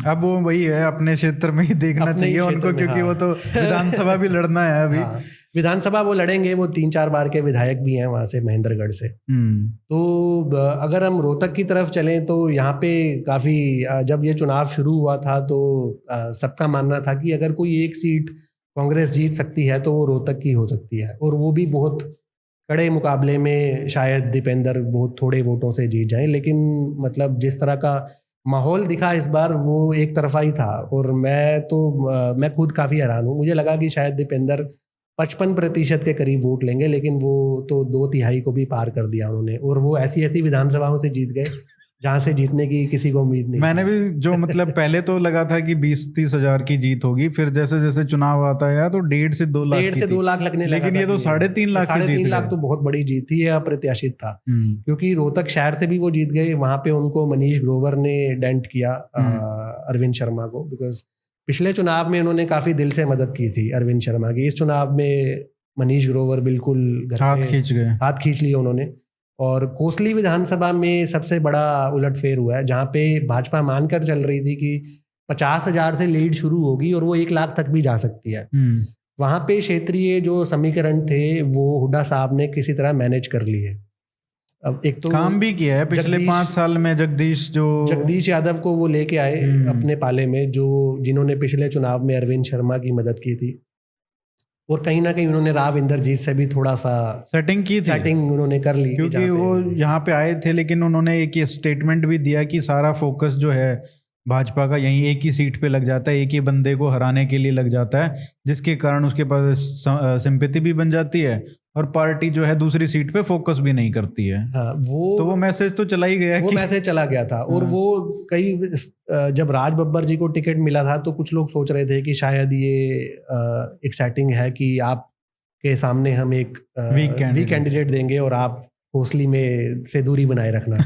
अब वो वही है, अपने क्षेत्र में ही देखना चाहिए उनको, क्योंकि वो तो विधानसभा भी लड़ना है अभी। विधानसभा वो लड़ेंगे, वो 3-4 बार के विधायक भी हैं वहां से, महेंद्रगढ़ से। तो अगर हम रोहतक की तरफ चलें तो यहाँ पे काफी, जब ये चुनाव शुरू हुआ था तो सबका मानना था कि अगर कोई एक सीट कांग्रेस जीत सकती है तो वो रोहतक की हो सकती है, और वो भी बहुत कड़े मुकाबले में, शायद दीपेंद्र बहुत थोड़े वोटों से जीत जाएं। लेकिन मतलब जिस तरह का माहौल दिखा इस बार वो एक तरफा ही था, और मैं खुद काफी हैरान हूँ। मुझे लगा कि शायद दीपेंद्र 55% के करीब वोट लेंगे, लेकिन वो तो 2/3 को भी पार कर दिया उन्होंने, और वो ऐसी विधानसभाओं से जीत गए जहां से जीतने की किसी को उम्मीद नहीं। मैंने भी जो मतलब पहले तो लगा था कि 20-30 हजार की जीत होगी, फिर जैसे जैसे चुनाव आता है तो 1.5 से 2 लाख 2 लाख लगने लगा, लेकिन ये तो 3.5 लाख से जीत गए। 3.5 लाख तो बहुत बड़ी जीत थी, ये अप्रत्याशित था। क्योंकि रोहतक शहर से भी वो जीत गए, वहां पे उनको मनीष ग्रोवर ने डेंट किया अरविंद शर्मा को, बिकॉज पिछले चुनाव में उन्होंने काफी दिल से मदद की थी अरविंद शर्मा की। इस चुनाव में मनीष ग्रोवर बिल्कुल हाथ खींच लिया उन्होंने। और कोसली विधानसभा में सबसे बड़ा उलटफेर हुआ है, जहाँ पे भाजपा मानकर चल रही थी कि 50,000 से लीड शुरू होगी और वो 1 लाख तक भी जा सकती है। वहां पे क्षेत्रीय जो समीकरण थे वो हुड्डा साहब ने किसी तरह मैनेज कर लिए। अब एक तो काम भी किया है पिछले 5 साल में, जगदीश यादव को वो लेके आए अपने पाले में, जिन्होंने पिछले चुनाव में अरविंद शर्मा की मदद की थी, और कहीं ना कहीं उन्होंने राव इंदरजीत से भी थोड़ा सा सेटिंग उन्होंने कर ली, क्योंकि वो यहाँ पे आए थे। लेकिन उन्होंने एक स्टेटमेंट भी दिया कि सारा फोकस जो है भाजपा का यहीं एक ही सीट पे लग जाता है, एक ही बंदे को हराने के लिए लग जाता है, जिसके कारण उसके पास सिंपैथी भी बन जाती है और पार्टी जो है दूसरी सीट पे फोकस भी नहीं करती है। हाँ, वो मैसेज तो चला ही गया, वो मैसेज चला गया था। और वो कई, जब राज बब्बर जी को टिकट मिला था तो कुछ लोग सोच रहे थे कि शायद ये एक सेटिंग है कि आपके सामने हम एक वीक कैंडिडेट देंगे और आप कोसली में से दूरी बनाए रखना।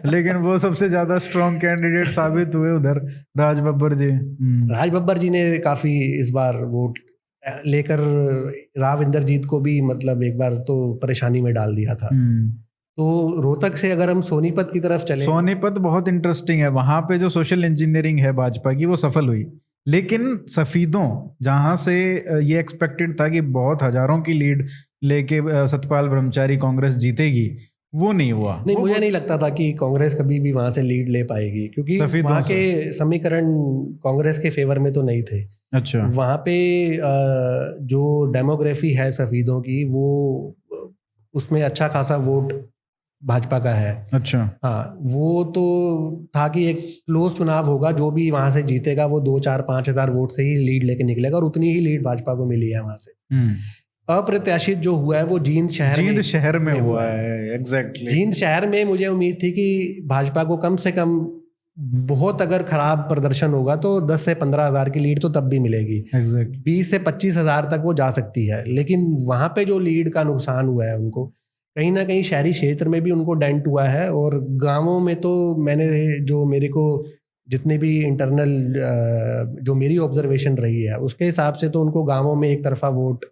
लेकिन वो सबसे ज्यादा स्ट्रॉन्ग कैंडिडेट साबित हुए उधर राज बब्बर जी। राज बब्बर जी ने काफी इस बार वोट लेकर राव इंदरजीत को भी मतलब एक बार तो परेशानी में डाल दिया था। तो रोहतक से अगर हम सोनीपत की तरफ चले, सोनीपत बहुत इंटरेस्टिंग है। वहां पे जो सोशल इंजीनियरिंग है भाजपा की वो सफल हुई, लेकिन सफीदों जहां से ये एक्सपेक्टेड था कि बहुत हजारों की लीड लेके सतपाल ब्रह्मचारी कांग्रेस जीतेगी, वो नहीं हुआ। नहीं, वो मुझे नहीं लगता था कि कांग्रेस कभी भी वहां से लीड ले पाएगी, क्योंकि सफेदों वहां से। के समीकरण कांग्रेस के फेवर में तो नहीं थे। अच्छा वहां पे जो डेमोग्राफी है सफेदों की, वो उसमें अच्छा खासा वोट भाजपा का है। अच्छा हाँ, वो तो था कि एक क्लोज चुनाव होगा, जो भी वहां से जीतेगा वो 2-4-5 हजार वोट से ही लीड लेके निकलेगा, और उतनी ही लीड भाजपा को मिली है वहां से। अप्रत्याशित जो हुआ है वो जींद शहर में हुआ है। एग्जैक्टली जींद शहर में मुझे उम्मीद थी कि भाजपा को कम से कम, बहुत अगर खराब प्रदर्शन होगा तो 10 से 15 हजार की लीड तो तब भी मिलेगी। एग्जैक्टली 20 से 25 हजार तक वो जा सकती है। लेकिन वहां पे जो लीड का नुकसान हुआ है उनको, कहीं ना कहीं शहरी क्षेत्र में भी उनको डेंट हुआ है, और गांवों में तो मैंने, जो मेरे को जितने भी इंटरनल जो मेरी ऑब्जर्वेशन रही है उसके हिसाब से, तो उनको गांवों में एक तरफा वोट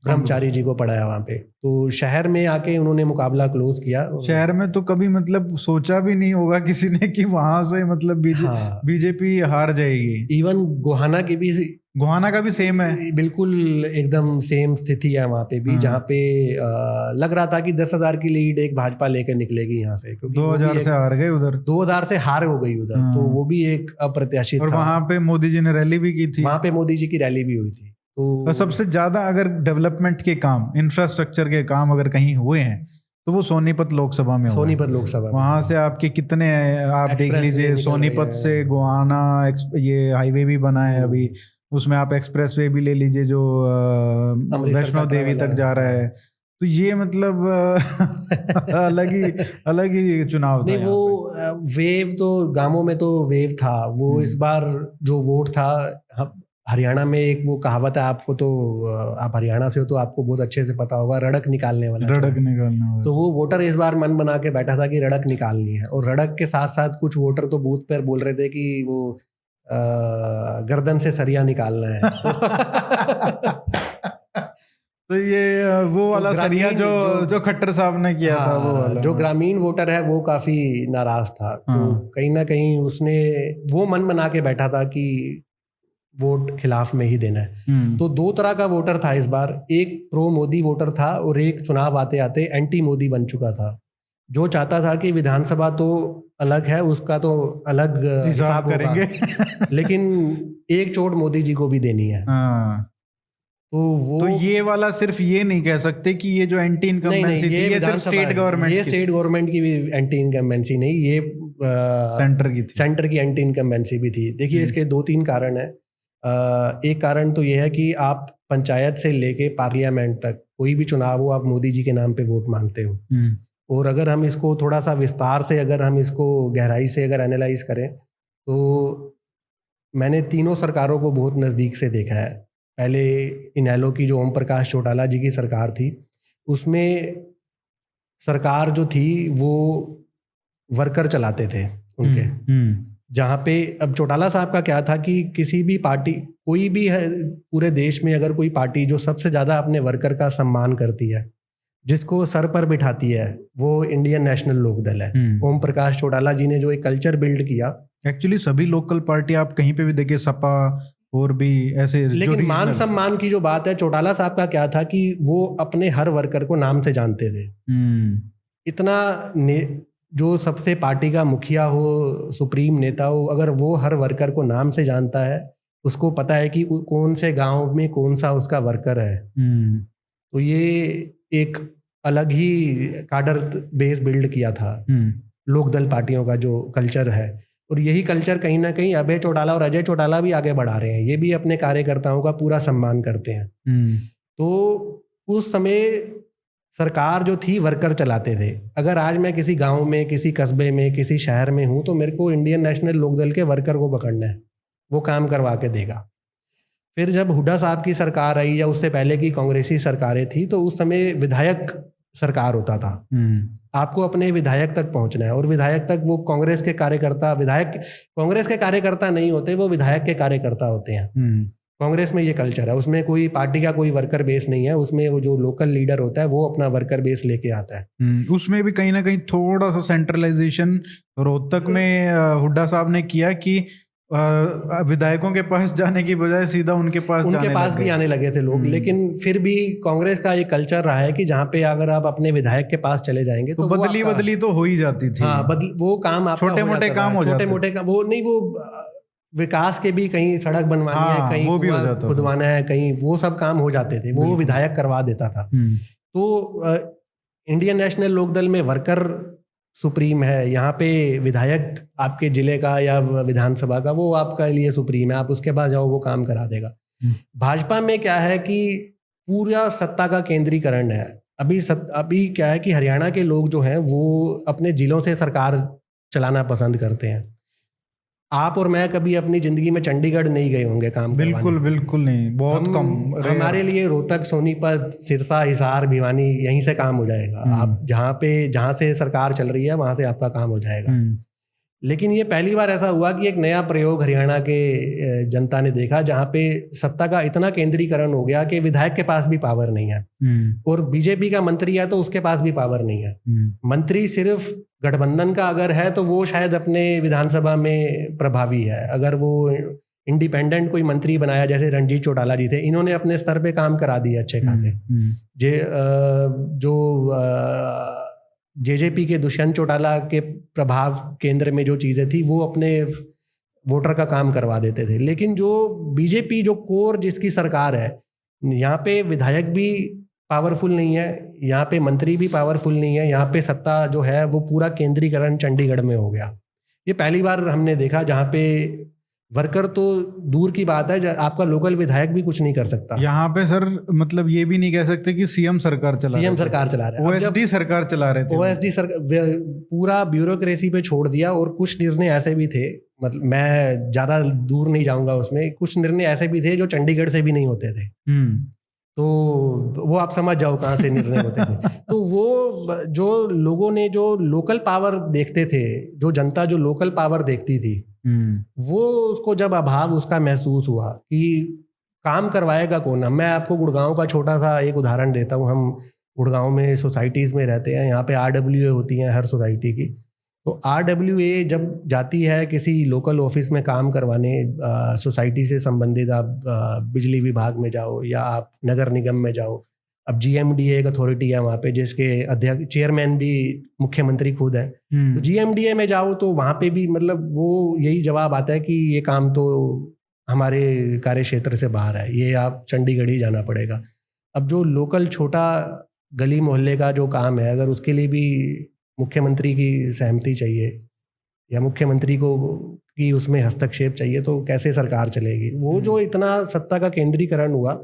ब्रह्मचारी जी को पड़ा है वहां पे। तो शहर में आके उन्होंने मुकाबला क्लोज किया। शहर में तो कभी मतलब सोचा भी नहीं होगा किसी ने कि वहां से मतलब हाँ, बीजेपी हार जाएगी। इवन गोहाना की भी, गोहाना का भी सेम है, बिल्कुल एकदम सेम स्थिति है वहां पे भी, जहाँ पे लग रहा था कि 10,000 की लीड एक भाजपा लेकर निकलेगी यहाँ से, क्योंकि 2000 से हार गए उधर, 2000 से हार हो गई उधर। तो वो भी एक अप्रत्याशित और था। वहां पे मोदी जी ने रैली भी की थी, वहां पे मोदी जी की रैली भी हुई थी। और सबसे ज्यादा अगर डेवलपमेंट के काम, इंफ्रास्ट्रक्चर के काम अगर कहीं हुए हैं तो वो सोनीपत लोकसभा में हुए। सोनीपत लोकसभा वहां से आपके कितने, आप देख लीजिए सोनीपत से गोहाना ये हाईवे भी बना है अभी, उसमें आप एक्सप्रेस वे भी ले लीजिए जो वैष्णो देवी तक जा रहा है। तो ये मतलब अलग ही चुनाव था। नहीं, वो वेव तो गांवों में तो वेव था वो। इस बार जो वोट था, हरियाणा में एक वो कहावत है, आपको तो, आप हरियाणा से हो तो आपको बहुत अच्छे से पता होगा, रड़क निकालने वाला। तो वो वोटर इस बार मन बना के बैठा था कि रड़क निकालनी है, और रड़क के साथ साथ कुछ वोटर तो बूथ पर बोल रहे थे कि वो गर्दन से सरिया निकालना है। तो ये वो वाला सरिया जो खट्टर साहब ने किया था, वो वाला। जो ग्रामीण वोटर है वो काफी नाराज था। तो कहीं ना कहीं उसने वो मन बना के बैठा था कि वोट खिलाफ में ही देना है। तो दो तरह का वोटर था इस बार, एक प्रो मोदी वोटर था और एक चुनाव आते आते एंटी मोदी बन चुका था, जो चाहता था कि विधानसभा तो अलग है, उसका तो अलग हिसाब करेंगे, लेकिन एक चोट मोदी जी को भी देनी है। तो ये वाला सिर्फ ये नहीं कह सकते कि ये जो एंटी इनकम्बेंसी थी ये सिर्फ स्टेट गवर्नमेंट, ये स्टेट गवर्नमेंट की भी एंटी इनकम्बेंसी नहीं, ये सेंटर की एंटी इनकम्बेंसी भी थी। देखिए, इसके 2-3 कारण है। एक कारण तो ये है कि आप पंचायत से लेके पार्लियामेंट तक कोई भी चुनाव हो, आप मोदी जी के नाम पे वोट मांगते हो। और अगर हम इसको थोड़ा सा विस्तार से, अगर हम इसको गहराई से अगर एनालाइज करें, तो मैंने तीनों सरकारों को बहुत नज़दीक से देखा है। पहले इनेलो की जो ओम प्रकाश चौटाला जी की सरकार थी, उसमें सरकार जो थी वो वर्कर चलाते थे उनके, जहाँ पे अब चौटाला साहब का क्या था कि किसी भी पार्टी, कोई भी है पूरे देश में, अगर कोई पार्टी जो सबसे ज़्यादा अपने वर्कर का सम्मान करती है, जिसको सर पर बिठाती है, वो इंडियन नेशनल लोकदल है। ओम प्रकाश चौटाला जी ने जो एक कल्चर बिल्ड किया, एक्चुअली सभी लोकल पार्टी आप कहीं पे भी देखिए, सपा और भी ऐसे, लेकिन मान सम्मान की जो बात है, चौटाला साहब का क्या था कि वो अपने हर वर्कर को नाम से जानते थे। इतना जो सबसे पार्टी का मुखिया हो, सुप्रीम नेता हो, अगर वो हर वर्कर को नाम से जानता है, उसको पता है कि कौन से गांव में कौन सा उसका वर्कर है, तो ये एक अलग ही काडर बेस बिल्ड किया था लोकदल पार्टियों का जो कल्चर है। और यही कल्चर कहीं ना कहीं अभय चौटाला और अजय चौटाला भी आगे बढ़ा रहे हैं। ये भी अपने कार्यकर्ताओं का पूरा सम्मान करते हैं। तो उस समय सरकार जो थी वर्कर चलाते थे। अगर आज मैं किसी गांव में, किसी कस्बे में, किसी शहर में हूं, तो मेरे को इंडियन नेशनल लोकदल के वर्कर को पकड़ना है, वो काम करवा के देगा। फिर जब हुड्डा साहब की सरकार आई या उससे पहले की कांग्रेसी सरकारें थी, तो उस समय विधायक सरकार होता था। आपको अपने विधायक तक पहुंचना है, और विधायक तक वो कांग्रेस के कार्यकर्ता, विधायक कांग्रेस के कार्यकर्ता नहीं होते, वो विधायक के कार्यकर्ता होते हैं। कांग्रेस में ये कल्चर है, उसमें कोई पार्टी का कोई वर्कर बेस नहीं है, उसमें वो जो लोकल लीडर होता है वो अपना वर्कर बेस लेके आता है। उसमें भी कहीं ना कहीं थोड़ा सा सेंट्रलाइजेशन रोहतक में हुड्डा साहब ने किया कि विधायकों के पास जाने की बजाय सीधा उनके पास भी आने लगे थे लोग। लेकिन फिर भी कांग्रेस का ये कल्चर रहा है कि जहाँ पे अगर आप अपने विधायक के पास चले जाएंगे तो बदली तो हो ही जाती थी। हाँ, वो काम आपका छोटे मोटे काम हो जाते, छोटे मोटे काम, वो नहीं, वो विकास के भी कहीं सड़क बनवानी है, कहीं वो भी हो जाता खुदवाना है, कहीं वो सब काम हो जाते थे, वो विधायक करवा देता था। तो इंडियन नेशनल लोकदल में वर्कर सुप्रीम है, यहाँ पे विधायक आपके जिले का या विधानसभा का वो आपका लिए सुप्रीम है, आप उसके पास जाओ वो काम करा देगा। भाजपा में क्या है कि पूरा सत्ता का केंद्रीकरण है। अभी क्या है कि हरियाणा के लोग जो हैं वो अपने जिलों से सरकार चलाना पसंद करते हैं। आप और मैं कभी अपनी जिंदगी में चंडीगढ़ नहीं गए होंगे काम बिल्कुल बिल्कुल नहीं, बहुत कम। हमारे लिए रोहतक, सोनीपत, सिरसा, हिसार, भिवानी यहीं से काम हो जाएगा। आप जहाँ से सरकार चल रही है वहां से आपका काम हो जाएगा। लेकिन ये पहली बार ऐसा हुआ कि एक नया प्रयोग हरियाणा के जनता ने देखा जहाँ पे सत्ता का इतना केंद्रीकरण हो गया कि विधायक के पास भी पावर नहीं है, और बीजेपी का मंत्री है तो उसके पास भी पावर नहीं है। मंत्री सिर्फ गठबंधन का अगर है तो वो शायद अपने विधानसभा में प्रभावी है। अगर वो इंडिपेंडेंट कोई मंत्री बनाया, जैसे रणजीत चौटाला जी थे, इन्होंने अपने स्तर पे काम करा दिए अच्छे खासे। जो जेजेपी के दुष्यंत चौटाला के प्रभाव केंद्र में जो चीज़ें थी वो अपने वोटर का काम करवा देते थे। लेकिन जो बीजेपी जो कोर जिसकी सरकार है, यहाँ पे विधायक भी पावरफुल नहीं है, यहाँ पे मंत्री भी पावरफुल नहीं है, यहाँ पे सत्ता जो है वो पूरा केंद्रीकरण चंडीगढ़ में हो गया। ये पहली बार हमने देखा जहाँ पे वर्कर तो दूर की बात है, आपका लोकल विधायक भी कुछ नहीं कर सकता। यहाँ पे सर मतलब ये भी नहीं कह सकते कि सीएम सरकार चला रहे हैं, ओएसडी सरकार चला रहे थे। ओएसडी सरकार पूरा ब्यूरोक्रेसी पे छोड़ दिया। और कुछ निर्णय ऐसे भी थे, मतलब मैं ज्यादा दूर नहीं जाऊंगा उसमें, कुछ निर्णय ऐसे भी थे जो चंडीगढ़ से भी नहीं होते थे। तो वो आप समझ जाओ कहाँ से निर्णय होते थे। तो वो जो लोगों ने जो लोकल पावर देखते थे, जो जनता जो लोकल पावर देखती थी, वो उसको जब अभाव उसका महसूस हुआ कि काम करवाएगा कौन। मैं आपको गुड़गांव का छोटा सा एक उदाहरण देता हूँ। हम गुड़गांव में सोसाइटीज़ में रहते हैं, यहाँ पे RWA होती हैं हर सोसाइटी की। तो RWA जब जाती है किसी लोकल ऑफिस में काम करवाने, सोसाइटी से संबंधित, आप बिजली विभाग में जाओ या आप नगर निगम में जाओ, अब GMDA एक अथॉरिटी है वहाँ पे जिसके अध्यक्ष चेयरमैन भी मुख्यमंत्री खुद है। तो GMDA में जाओ तो वहाँ पे भी मतलब वो यही जवाब आता है कि ये काम तो हमारे कार्य क्षेत्र से बाहर है, ये आप चंडीगढ़ ही जाना पड़ेगा। अब जो लोकल छोटा गली मोहल्ले का जो काम है, अगर उसके लिए भी मुख्यमंत्री की सहमति चाहिए या मुख्यमंत्री को की उसमें हस्तक्षेप चाहिए तो कैसे सरकार चलेगी। वो जो इतना सत्ता का केंद्रीकरण हुआ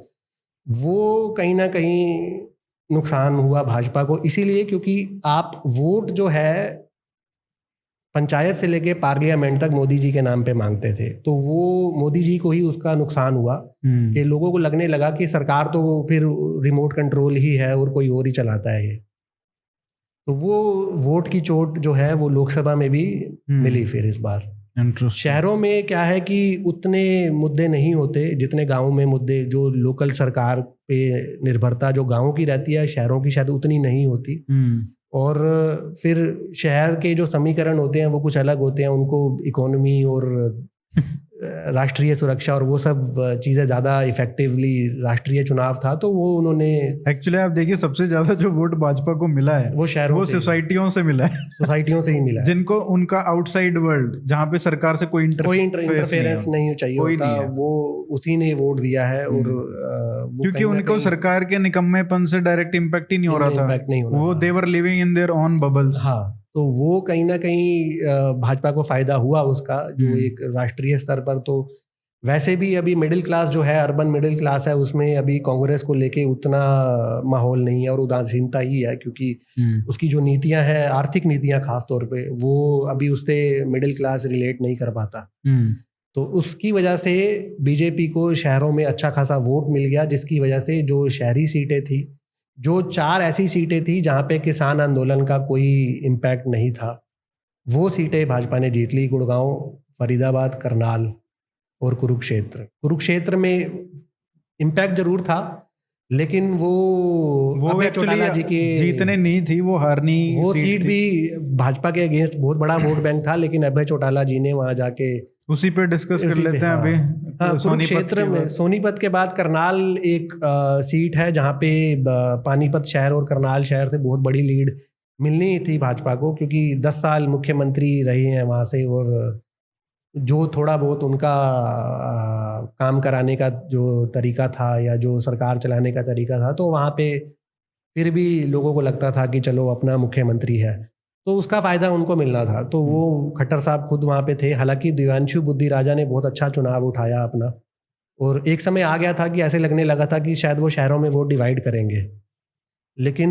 वो कहीं ना कहीं नुकसान हुआ भाजपा को, इसीलिए क्योंकि आप वोट जो है पंचायत से लेके पार्लियामेंट तक मोदी जी के नाम पे मांगते थे, तो वो मोदी जी को ही उसका नुकसान हुआ कि लोगों को लगने लगा कि सरकार तो फिर रिमोट कंट्रोल ही है और कोई और ही चलाता है ये। तो वो वोट की चोट जो है वो लोकसभा में भी मिली फिर इस बार। शहरों में क्या है कि उतने मुद्दे नहीं होते जितने गाँव में मुद्दे, जो लोकल सरकार पे निर्भरता जो गाँव की रहती है शहरों की शायद उतनी नहीं होती। और फिर शहर के जो समीकरण होते हैं वो कुछ अलग होते हैं, उनको इकोनॉमी और राष्ट्रीय सुरक्षा और वो सब चीज़ें ज़्यादा इफेक्टिवली, राष्ट्रीय चुनाव था तो वो उन्होंने एक्चुअली आप देखिए सबसे ज़्यादा जो वोट भाजपा को मिला है वो शहरों, वो सोसाइटियों से मिला है, सोसाइटियों से ही मिला है, जिनको उनका आउटसाइड वर्ल्ड जहाँ पे सरकार से कोई इंटरफेरेंस नहीं चाहिए होता, वो उसी ने वोट दिया है। और क्योंकि उनको सरकार के निकम्मेपन से डायरेक्ट इम्पैक्ट ही नहीं हो रहा था, वो they were living in their own bubbles. हाँ, तो वो कहीं ना कहीं भाजपा को फायदा हुआ उसका, जो एक राष्ट्रीय स्तर पर। तो वैसे भी अभी मिडिल क्लास जो है, अर्बन मिडिल क्लास है, उसमें अभी कांग्रेस को लेके उतना माहौल नहीं है और उदासीनता ही है, क्योंकि उसकी जो नीतियां हैं, आर्थिक नीतियां खास तौर पे, वो अभी उससे मिडिल क्लास रिलेट नहीं कर पाता। तो उसकी वजह से बीजेपी को शहरों में अच्छा खासा वोट मिल गया, जिसकी वजह से जो शहरी सीटें थी, जो 4 ऐसी सीटें थी जहाँ पे किसान आंदोलन का कोई इम्पैक्ट नहीं था, वो सीटें भाजपा ने जीत ली। गुड़गांव, फरीदाबाद, करनाल और कुरुक्षेत्र में इम्पैक्ट जरूर था, लेकिन वो अभय चौटाला जी के जीतने नहीं थी, वो हारनी वो सीट भी भाजपा के अगेंस्ट बहुत बड़ा वोट बैंक था, लेकिन अभय चौटाला जी ने वहाँ जाके उसी पे डिस्कस कर उसी पे, लेते हैं हाँ। अभी। हाँ, सोनीपत कुरुक्षेत्र के में, बाद। सोनीपत के बाद करनाल एक सीट है जहाँ पे पानीपत शहर और करनाल शहर से बहुत बड़ी लीड मिलनी थी भाजपा को, क्योंकि 10 साल मुख्यमंत्री रहे हैं वहाँ से, और जो थोड़ा बहुत उनका काम कराने का जो तरीका था या जो सरकार चलाने का तरीका था, तो वहाँ पे फिर भी लोगों को लगता था कि चलो अपना मुख्यमंत्री है, तो उसका फ़ायदा उनको मिलना था। तो वो खट्टर साहब खुद वहाँ पे थे। हालांकि दिव्यांशु बुद्धि राजा ने बहुत अच्छा चुनाव उठाया अपना, और एक समय आ गया था कि ऐसे लगने लगा था कि शायद वो शहरों में वोट डिवाइड करेंगे, लेकिन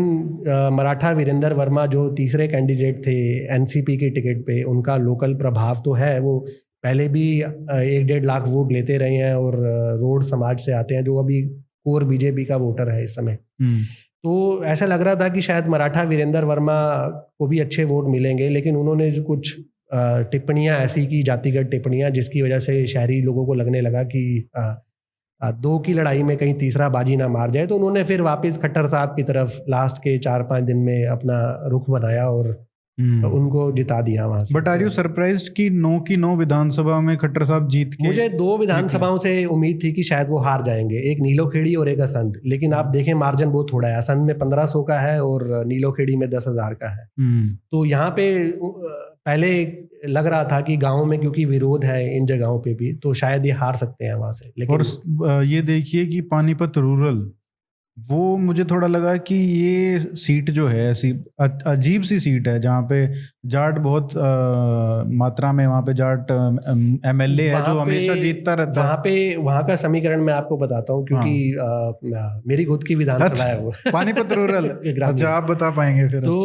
मराठा वीरेंद्र वर्मा जो तीसरे कैंडिडेट थे एनसीपी के टिकट पे, उनका लोकल प्रभाव तो है, वो पहले भी 1-1.5 लाख वोट लेते रहे हैं, और रोड समाज से आते हैं, जो अभी कोर बीजेपी का वोटर है इस समय। तो ऐसा लग रहा था कि शायद मराठा वीरेंद्र वर्मा को भी अच्छे वोट मिलेंगे, लेकिन उन्होंने जो कुछ टिप्पणियां ऐसी की, जातिगत टिप्पणियां, जिसकी वजह से शहरी लोगों को लगने लगा कि 2 की लड़ाई में कहीं तीसरा बाजी ना मार जाए, तो उन्होंने फिर वापस खट्टर साहब की तरफ लास्ट के 4-5 दिन में अपना रुख बनाया और उनको जिता दिया वहां से। बट आर यू सरप्राइज्ड कि 9 की 9 विधानसभा में खट्टर साहब जीत के? मुझे 2 विधानसभाओं से उम्मीद थी कि शायद वो हार जाएंगे, एक नीलोखेड़ी और एक असंध, लेकिन आप देखें मार्जिन बहुत थोड़ा है। असंध में 1500 का है और नीलोखेड़ी में 10,000 का है। तो यहाँ पे पहले लग रहा था कि गाँव में क्योंकि विरोध है इन जगहों पे भी, तो शायद ये हार सकते हैं वहां से। लेकिन और ये देखिए कि पानीपत रूरल, वो मुझे थोड़ा लगा कि ये सीट जो है ऐसी अजीब सी सीट है, जहाँ पे जाट बहुत मात्रा में, वहाँ पे जाट एमएलए है जो हमेशा जीतता रहता है। वहाँ का समीकरण मैं आपको बताता हूँ, क्योंकि मेरी खुद की विधानसभा है वो पानीपत रूरल। अच्छा, आप बता पाएंगे फिर? तो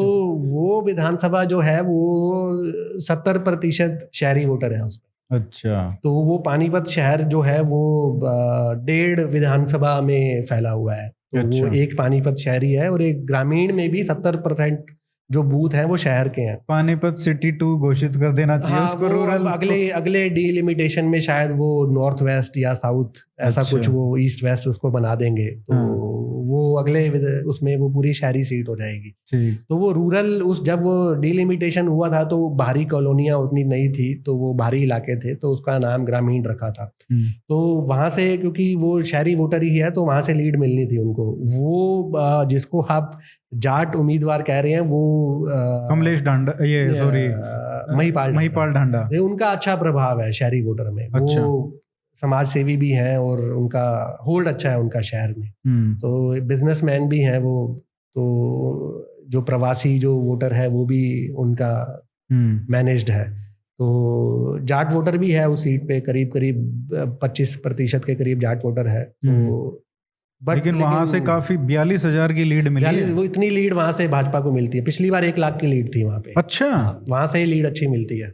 वो विधानसभा जो है वो 70% शहरी वोटर है उसमें। अच्छा। तो वो पानीपत शहर जो है वो 1.5 विधानसभा में फैला हुआ है। तो वो एक पानीपत शहरी है, और एक ग्रामीण में भी 70% जो बूथ हैं वो शहर के हैं। पानीपत सिटी 2 घोषित कर देना चाहिए उसको। रूरल अगले डीलिमिटेशन में शायद वो नॉर्थ वेस्ट या साउथ ऐसा कुछ, वो ईस्ट वेस्ट उसको बना देंगे, तो वो अगले उसमें वो पूरी शहरी सीट हो जाएगी। तो वो रूरल, जब वो डीलिमिटेशन हुआ था तो बाहरी कॉलोनियां उतनी नहीं थी, तो वो बाहरी इलाके थे, तो उसका नाम ग्रामीण रखा था। तो वहां से, क्योंकि वो शहरी वोटर ही है, तो वहां से लीड मिलनी थी उनको। वो जिसको आप जाट उम्मीदवार कह रहे हैं, वो कमलेश ढांडा, ये सॉरी महिपाल ढांडा, उनका अच्छा प्रभाव है शहरी वोटर में। अच्छा। वो समाज सेवी भी हैं और उनका होल्ड अच्छा है उनका शहर में। तो बिजनेसमैन भी हैं वो, तो जो प्रवासी जो वोटर है वो भी उनका मैनेज्ड है। तो जाट वोटर भी है उस सीट पे, करीब 25% के करीब जाट वोटर है। तो लेकिन वहां से काफी 42,000 की लीड मिली है। वो इतनी लीड वहां से भाजपा को मिलती है। पिछली बार 1 लाख की लीड थी वहां पे। अच्छा। वहां से लीड अच्छी मिलती है।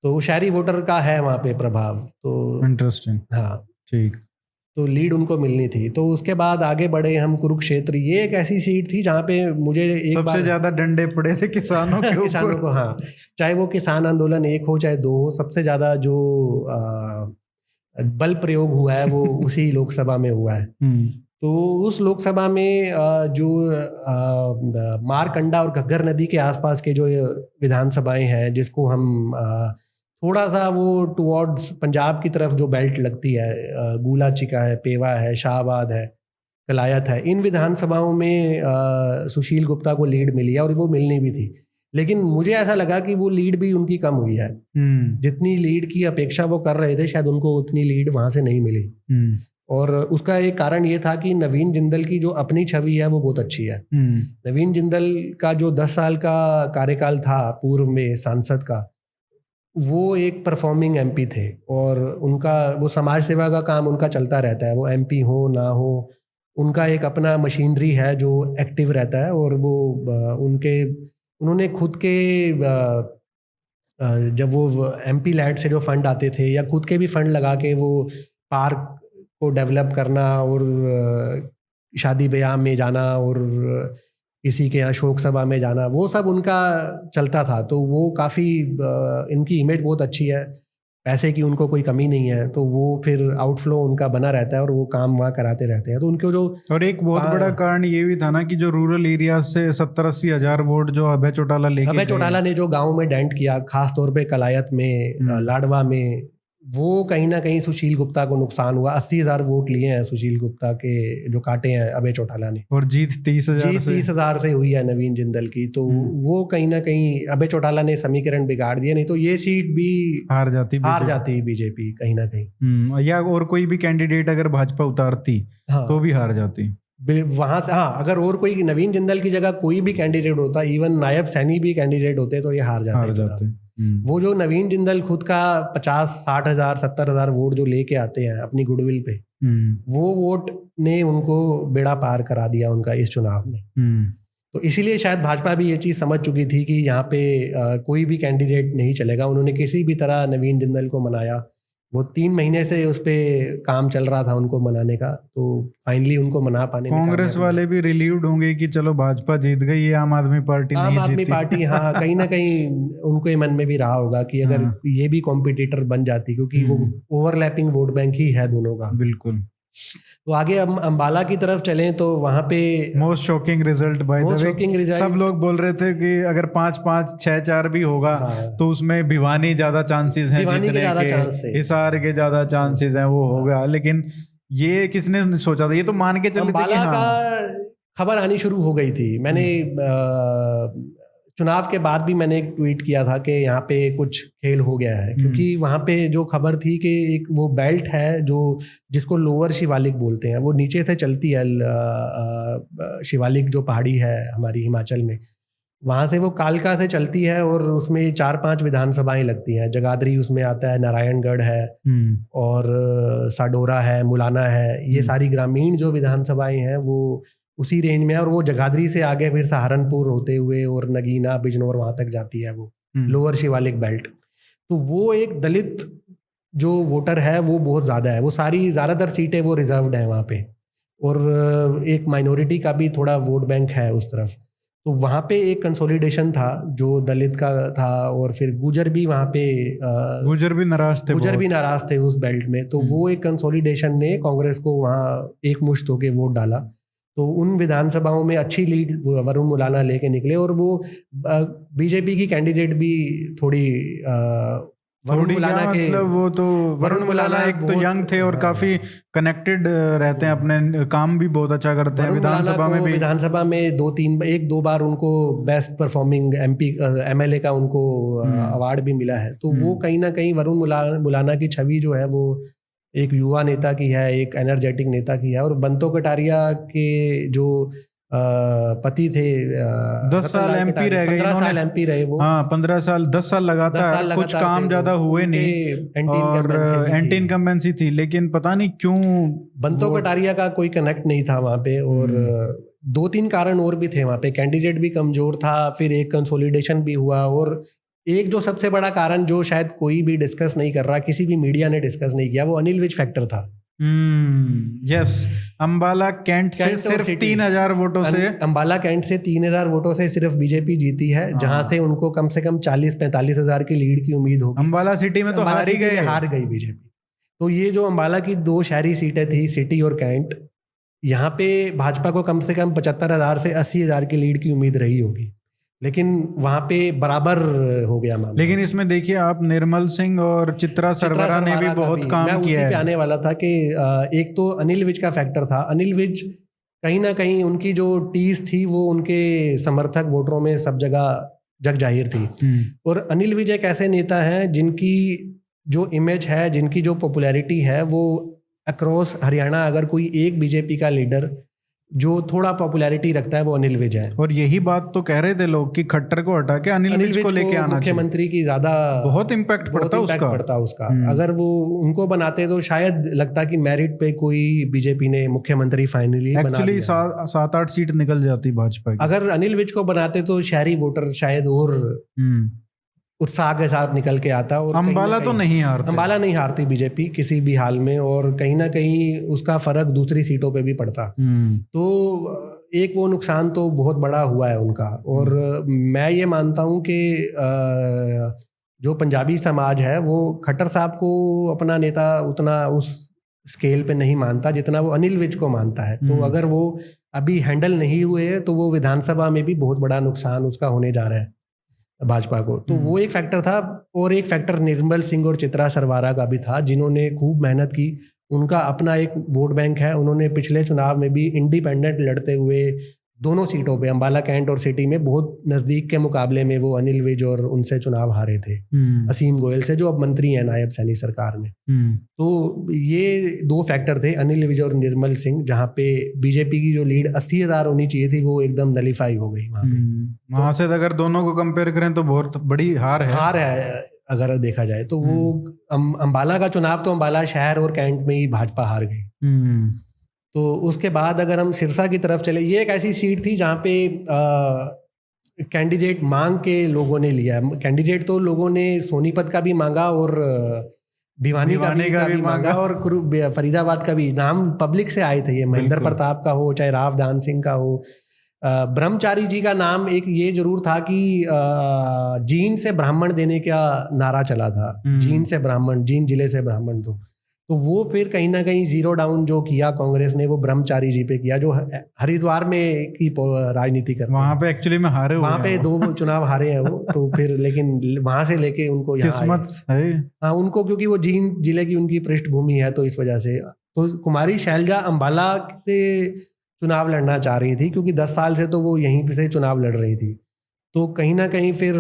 तो शहरी वोटर का है वहां पे प्रभाव। तो इंटरेस्टिंग। हाँ, ठीक। तो लीड उनको मिलनी थी। तो उसके बाद आगे बढ़े हम कुरुक्षेत्र। ये एक ऐसी सीट थी जहाँ पे मुझे सबसे ज्यादा डंडे पड़े थे किसानों के ऊपर। किसानों को, हाँ, चाहे वो किसान आंदोलन 1 हो चाहे 2 हो, सबसे ज्यादा जो बल प्रयोग हुआ है वो उसी लोकसभा में हुआ है। तो उस लोकसभा में जो मारकंडा और घग्गर नदी के आसपास के जो विधानसभाएं हैं, जिसको हम थोड़ा सा वो टुवर्ड्स पंजाब की तरफ जो बेल्ट लगती है, गूला चिका है, पेवा है, शाहबाद है, कलायत है, इन विधानसभाओं में सुशील गुप्ता को लीड मिली है, और वो मिलनी भी थी। लेकिन मुझे ऐसा लगा कि वो लीड भी उनकी कम हुई है। जितनी लीड की अपेक्षा वो कर रहे थे, शायद उनको उतनी लीड वहां से नहीं मिली। और उसका एक कारण ये था कि नवीन जिंदल की जो अपनी छवि है वो बहुत अच्छी है। नवीन जिंदल का जो 10 साल का कार्यकाल था पूर्व में सांसद का, वो एक परफॉर्मिंग एमपी थे, और उनका वो समाज सेवा का काम उनका चलता रहता है। वो एमपी हो ना हो, उनका एक अपना मशीनरी है जो एक्टिव रहता है। और वो उन्होंने खुद के जब वो एमपी लैड से जो फंड आते थे, या खुद के भी फंड लगा के वो पार्क को डेवलप करना, और शादी ब्याह में जाना, और किसी के यहाँ शोक सभा में जाना, वो सब उनका चलता था। तो वो काफ़ी इनकी इमेज बहुत अच्छी है। पैसे की उनको कोई कमी नहीं है, तो वो फिर आउटफ्लो उनका बना रहता है और वो काम वहाँ कराते रहते हैं। तो उनको जो और एक बहुत बड़ा कारण ये भी था ना कि जो रूरल एरिया से 70-80 हजार वोट जो अभय चौटाला लेके अभय चौटाला ने जो गांव में डेंट किया, खास तौर पे कलायत में, लाडवा में, वो कहीं ना कहीं सुशील गुप्ता को नुकसान हुआ। 80,000 वोट लिए हैं सुशील गुप्ता के, जो काटे हैं अभय चौटाला ने, और जीत 30,000 से हुई है नवीन जिंदल की। तो वो कहीं ना कहीं अभय चौटाला ने समीकरण बिगाड़ दिया, नहीं तो ये सीट भी हार जाती बीजेपी कहीं ना कहीं, या और कोई भी कैंडिडेट अगर भाजपा उतारती तो भी हार जाती वहां से। हाँ, अगर और कोई नवीन जिंदल की जगह कोई भी कैंडिडेट होता, इवन नायब सैनी भी कैंडिडेट होते, तो ये हार जाते। वो जो नवीन जिंदल खुद का 50-60 हजार 70 हजार वोट जो लेके आते हैं अपनी गुडविल पे, वो वोट ने उनको बेड़ा पार करा दिया उनका इस चुनाव में। तो इसीलिए शायद भाजपा भी ये चीज समझ चुकी थी कि यहाँ पे कोई भी कैंडिडेट नहीं चलेगा। उन्होंने किसी भी तरह नवीन जिंदल को मनाया। वो 3 महीने से उस पे काम चल रहा था उनको मनाने का, तो फाइनली उनको मना पाने में कांग्रेस वाले भी रिलीव्ड होंगे कि चलो भाजपा जीत गई, ये आम आदमी पार्टी नहीं जीती। हाँ, कहीं ना कहीं उनके मन में भी रहा होगा कि अगर ये भी कॉम्पिटिटर बन जाती, क्योंकि वो ओवरलैपिंग वोट बैंक ही है दोनों का। बिल्कुल। तो आगे हम अंबाला की तरफ चलें तो वहां पे most shocking result by the way, सब लोग बोल रहे थे कि अगर 5-5 6-4 भी होगा तो उसमें भिवानी ज्यादा चांसेस हैं जीतने के, हिसार के ज्यादा चांसेस हैं, वो हो गया। लेकिन ये किसने सोचा था? ये तो मान के चलते अंबाला का खबर आनी शुरू हो गई थी। मैंने चुनाव के बाद भी मैंने एक ट्वीट किया था कि यहाँ पे कुछ खेल हो गया है, क्योंकि वहाँ पे जो खबर थी कि एक वो बेल्ट है जो जिसको लोअर शिवालिक बोलते हैं, वो नीचे से चलती है, शिवालिक जो पहाड़ी है हमारी हिमाचल में, वहाँ से वो कालका से चलती है और उसमें 4-5 विधानसभाएं लगती हैं। जगाधरी उसमें आता है, नारायणगढ़ है और साडोरा है, मुलाना है, ये सारी ग्रामीण जो विधानसभाएं हैं वो उसी रेंज में है। और वो जगाधरी से आगे फिर सहारनपुर होते हुए और नगीना, बिजनौर, वहां तक जाती है वो लोअर शिवालिक बेल्ट। तो वो एक दलित जो वोटर है वो बहुत ज़्यादा है। वो सारी ज़्यादातर सीटें वो रिजर्व्ड है वहाँ पे, और एक माइनॉरिटी का भी थोड़ा वोट बैंक है उस तरफ। तो वहाँ पे एक कंसोलिडेशन था जो दलित का था, और फिर गुजर भी वहाँ पे गुजर भी नाराज थे उस बेल्ट में। तो वो एक कंसोलिडेशन ने कांग्रेस को वहाँ एक मुश्त होके वोट डाला। तो उन विधानसभाओं में अच्छी लीड वरुण मुलाना लेके निकले, और वो बीजेपी की कैंडिडेट भी थोड़ी वरुण मुलाना के, मतलब वो तो वरुण मुलाना एक तो यंग थे और काफी कनेक्टेड रहते हैं, अपने काम भी बहुत अच्छा करते हैं। विधानसभा में 1-2 बार उनको बेस्ट परफॉर्मिंग MLA का उनको अवार्ड भी मिला है। तो वो कहीं ना कहीं वरुण मुलाना की छवि जो है वो एक युवा नेता की है, एक एनर्जेटिक नेता की है। और बंतो कटारिया के जो पति थे, 10 साल MP रह गए, 15 साल MP रहे वो। हाँ, 15 साल 10 साल लगातार कुछ काम ज्यादा हुए नहीं, और एंटी इनकम्बेंसी थी, लेकिन पता नहीं क्यों बंतो कटारिया का कोई कनेक्ट नहीं था वहाँ पे। और 2-3 कारण और भी थे वहाँ पे। कैंडिडेट भी कमजोर था, फिर एक कंसोलिडेशन भी हुआ, और एक जो सबसे बड़ा कारण जो शायद कोई भी डिस्कस नहीं कर रहा, किसी भी मीडिया ने डिस्कस नहीं किया, वो अनिल विज फैक्टर था। यस, अंबाला कैंट से सिर्फ 3,000 वोटों से, अंबाला कैंट से 3,000 वोटों से सिर्फ बीजेपी जीती है, जहां से उनको कम से कम 40-45 हजार की लीड की उम्मीद होगी। अंबाला सिटी में तो हार गई बीजेपी। तो ये जो अंबाला की 2 शहरी सीटें थी, सिटी और कैंट, यहाँ पे भाजपा को कम से कम 75,000 से 80,000 की लीड की उम्मीद रही होगी, लेकिन वहां पे बराबर हो गया मामला। लेकिन इसमें देखिए आप, निर्मल सिंह और चित्रा सरवरा ने भी बहुत काम किया है। मैं आने वाला था कि एक तो अनिल विज का फैक्टर था। अनिल विज कहीं ना कहीं उनकी जो टीस थी वो उनके समर्थक वोटरों में सब जगह जग जाहिर थी। और अनिल विज एक ऐसे नेता हैं जिनकी जो इमेज है, जिनकी जो पॉपुलैरिटी है, वो अक्रॉस हरियाणा अगर कोई एक बीजेपी का लीडर जो थोड़ा पॉपुलैरिटी रखता है वो अनिल विज है। और यही बात तो कह रहे थे लोग कि खट्टर को हटा के अनिल विज को लेके आना, मुख्यमंत्री की ज्यादा बहुत इम्पैक्ट पड़ता उसका। अगर वो उनको बनाते तो शायद लगता कि मेरिट पे कोई बीजेपी ने मुख्यमंत्री फाइनली एक्चुअली 7-8 सीट निकल जाती भाजपा की। अगर अनिल विज को बनाते तो शहरी वोटर शायद और उत्साह के साथ निकल के आता। और अंबाला तो नहीं हारती, अंबाला नहीं हारती बीजेपी किसी भी हाल में, और कहीं ना कहीं उसका फर्क दूसरी सीटों पे भी पड़ता। तो एक वो नुकसान तो बहुत बड़ा हुआ है उनका। और मैं ये मानता हूँ कि जो पंजाबी समाज है वो खट्टर साहब को अपना नेता उतना उस स्केल पे नहीं मानता जितना वो अनिल विज को मानता है। तो अगर वो अभी हैंडल नहीं हुए तो वो विधानसभा में भी बहुत बड़ा नुकसान उसका होने जा रहा है भाजपा को। तो वो एक फैक्टर था। और एक फैक्टर निर्मल सिंह और चित्रा सरवारा का भी था, जिन्होंने खूब मेहनत की। उनका अपना एक वोट बैंक है। उन्होंने पिछले चुनाव में भी इंडिपेंडेंट लड़ते हुए दोनों सीटों पे, अंबाला कैंट और सिटी में, बहुत नज़दीक के मुकाबले में वो अनिल विज और उनसे चुनाव हारे थे, असीम गोयल से, जो अब मंत्री हैं नायब सैनी सरकार में। तो ये दो फैक्टर थे, अनिल विज और निर्मल सिंह, जहाँ पे बीजेपी की जो लीड 80,000 होनी चाहिए थी वो एकदम नलीफाई हो गई वहाँ पे। वहाँ से अगर दोनों को कंपेयर करें तो बहुत बड़ी हार है अगर देखा जाए तो। वो अंबाला का चुनाव तो अंबाला शहर और कैंट में ही भाजपा हार गई। तो उसके बाद अगर हम सिरसा की तरफ चले, ये एक ऐसी सीट थी जहाँ पे कैंडिडेट मांग के लोगों ने लिया। कैंडिडेट तो लोगों ने सोनीपत का भी मांगा और भिवानी का भी मांगा और फरीदाबाद का भी। नाम पब्लिक से आए थे, ये महेंद्र प्रताप का हो चाहे राव दान सिंह का हो। ब्रह्मचारी जी का नाम एक ये जरूर था कि जीन से ब्राह्मण देने का नारा चला था, जीन से ब्राह्मण, जीन जिले से ब्राह्मण। तो वो फिर कहीं ना कहीं जीरो डाउन जो किया कांग्रेस ने, वो ब्रह्मचारी जी पे किया, जो हरिद्वार में की राजनीति करते हैं। वहाँ पे एक्चुअली में हारे, वहाँ पे 2 चुनाव हारे हैं वो। तो फिर लेकिन वहां से लेके उनको किस्मत है। हाँ, उनको, क्योंकि वो जींद जिले की उनकी पृष्ठभूमि है, तो इस वजह से। तो कुमारी शैलजा अंबाला से चुनाव लड़ना चाह रही थी, क्योंकि 10 साल से तो वो यहीं से चुनाव लड़ रही थी। तो कहीं ना कहीं फिर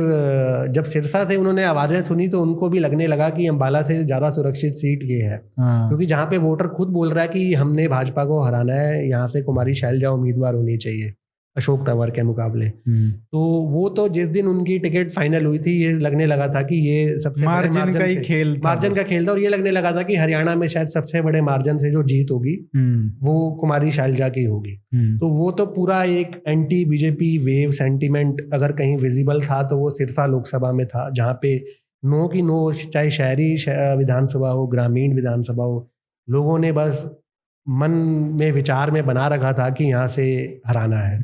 जब सिरसा से उन्होंने आवाज़ें सुनी तो उनको भी लगने लगा कि अंबाला से ज़्यादा सुरक्षित सीट ये है। क्योंकि जहाँ पे वोटर खुद बोल रहा है कि हमने भाजपा को हराना है, यहाँ से कुमारी शैलजा उम्मीदवार होनी चाहिए अशोक तंवर के मुकाबले। तो वो तो जिस दिन उनकी टिकट फाइनल हुई थी, ये लगने लगा था कि ये सबसे मार्जिन का खेल था, और ये लगने लगा था कि हरियाणा में शायद सबसे बड़े मार्जिन से जो जीत होगी वो कुमारी शैलजा की होगी। तो वो तो पूरा एक एंटी बीजेपी वेव सेंटीमेंट अगर कहीं विजिबल था तो वो सिरसा लोकसभा में था, जहाँ पे नो की नो, चाहे शहरी विधानसभा हो, ग्रामीण विधानसभा हो, लोगों ने बस मन में विचार में बना रखा था कि यहाँ से हराना है।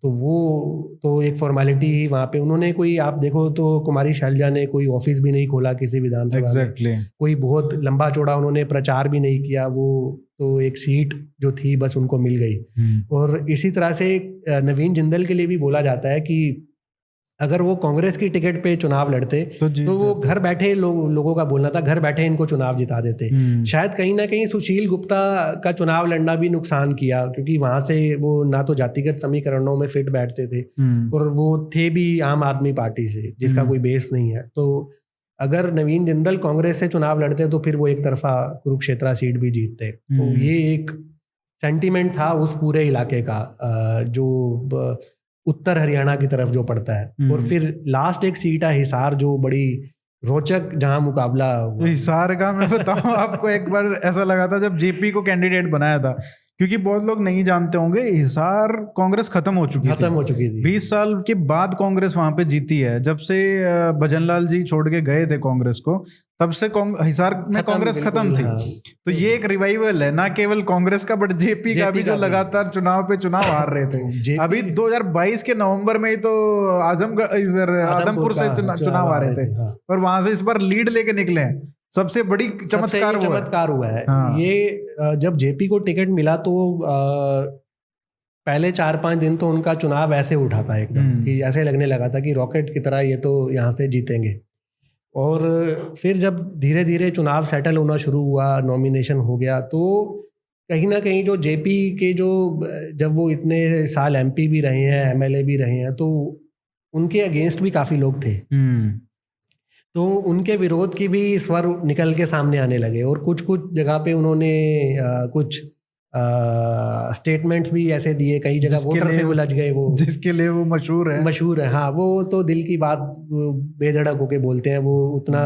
तो वो तो एक फॉर्मेलिटी ही वहाँ पे उन्होंने कोई, आप देखो तो कुमारी शैलजा ने कोई ऑफिस भी नहीं खोला किसी विधानसभा में, कोई बहुत लंबा चौड़ा उन्होंने प्रचार भी नहीं किया। वो तो एक सीट जो थी बस उनको मिल गई। और इसी तरह से नवीन जिंदल के लिए भी बोला जाता है कि अगर वो कांग्रेस की टिकट पे चुनाव लड़ते तो वो घर बैठे लोगों का बोलना था, घर बैठे इनको चुनाव जिता देते। शायद कहीं ना कहीं सुशील गुप्ता का चुनाव लड़ना भी नुकसान किया, क्योंकि वहां से वो ना तो जातिगत समीकरणों में फिट बैठते थे और वो थे भी आम आदमी पार्टी से, जिसका कोई बेस नहीं है। तो अगर नवीन जिंदल कांग्रेस से चुनाव लड़ते तो फिर वो एक तरफा कुरुक्षेत्रा सीट भी जीतते। तो ये एक सेंटीमेंट था उस पूरे इलाके का, जो उत्तर हरियाणा की तरफ जो पड़ता है। और फिर लास्ट एक सीट है हिसार, जो बड़ी रोचक जहां मुकाबला हुआ। हिसार का मैं बताऊं आपको, एक बार ऐसा लगा था जब जेपी को कैंडिडेट बनाया था, क्योंकि बहुत लोग नहीं जानते होंगे, हिसार कांग्रेस खत्म हो चुकी थी। 20 साल के बाद कांग्रेस वहां पे जीती है। जब से भजनलाल जी छोड़ के गए थे कांग्रेस को, तब से हिसार में कांग्रेस खत्म थी। हाँ। तो ये एक रिवाइवल है, ना केवल कांग्रेस का बट जेपी का भी, जो लगातार चुनाव पे चुनाव हार रहे थे। अभी 2022 के नवंबर में ही तो आदमपुर से चुनाव आ रहे थे, और वहां से इस बार लीड लेके निकले हैं। सबसे बड़ी चमत्कार हुआ है। हाँ। ये जब जेपी को टिकट मिला तो पहले 4-5 दिन तो उनका चुनाव ऐसे उठा था एकदम, कि ऐसे लगने लगा था कि रॉकेट की तरह ये तो यहाँ से जीतेंगे। और फिर जब धीरे धीरे चुनाव सेटल होना शुरू हुआ, नॉमिनेशन हो गया, तो कहीं ना कहीं जो जेपी के जब वो इतने साल एमपी भी रहे हैं, एमएलए भी रहे हैं, तो उनके अगेंस्ट भी काफ़ी लोग थे। तो उनके विरोध की भी स्वर निकल के सामने आने लगे। और कुछ जगह पे उन्होंने कुछ स्टेटमेंट्स भी ऐसे दिए, कई जगह वोटर से उलझ गए वो, जिसके लिए वो मशहूर है। हाँ, वो तो दिल की बात बेधड़क होके बोलते हैं, वो उतना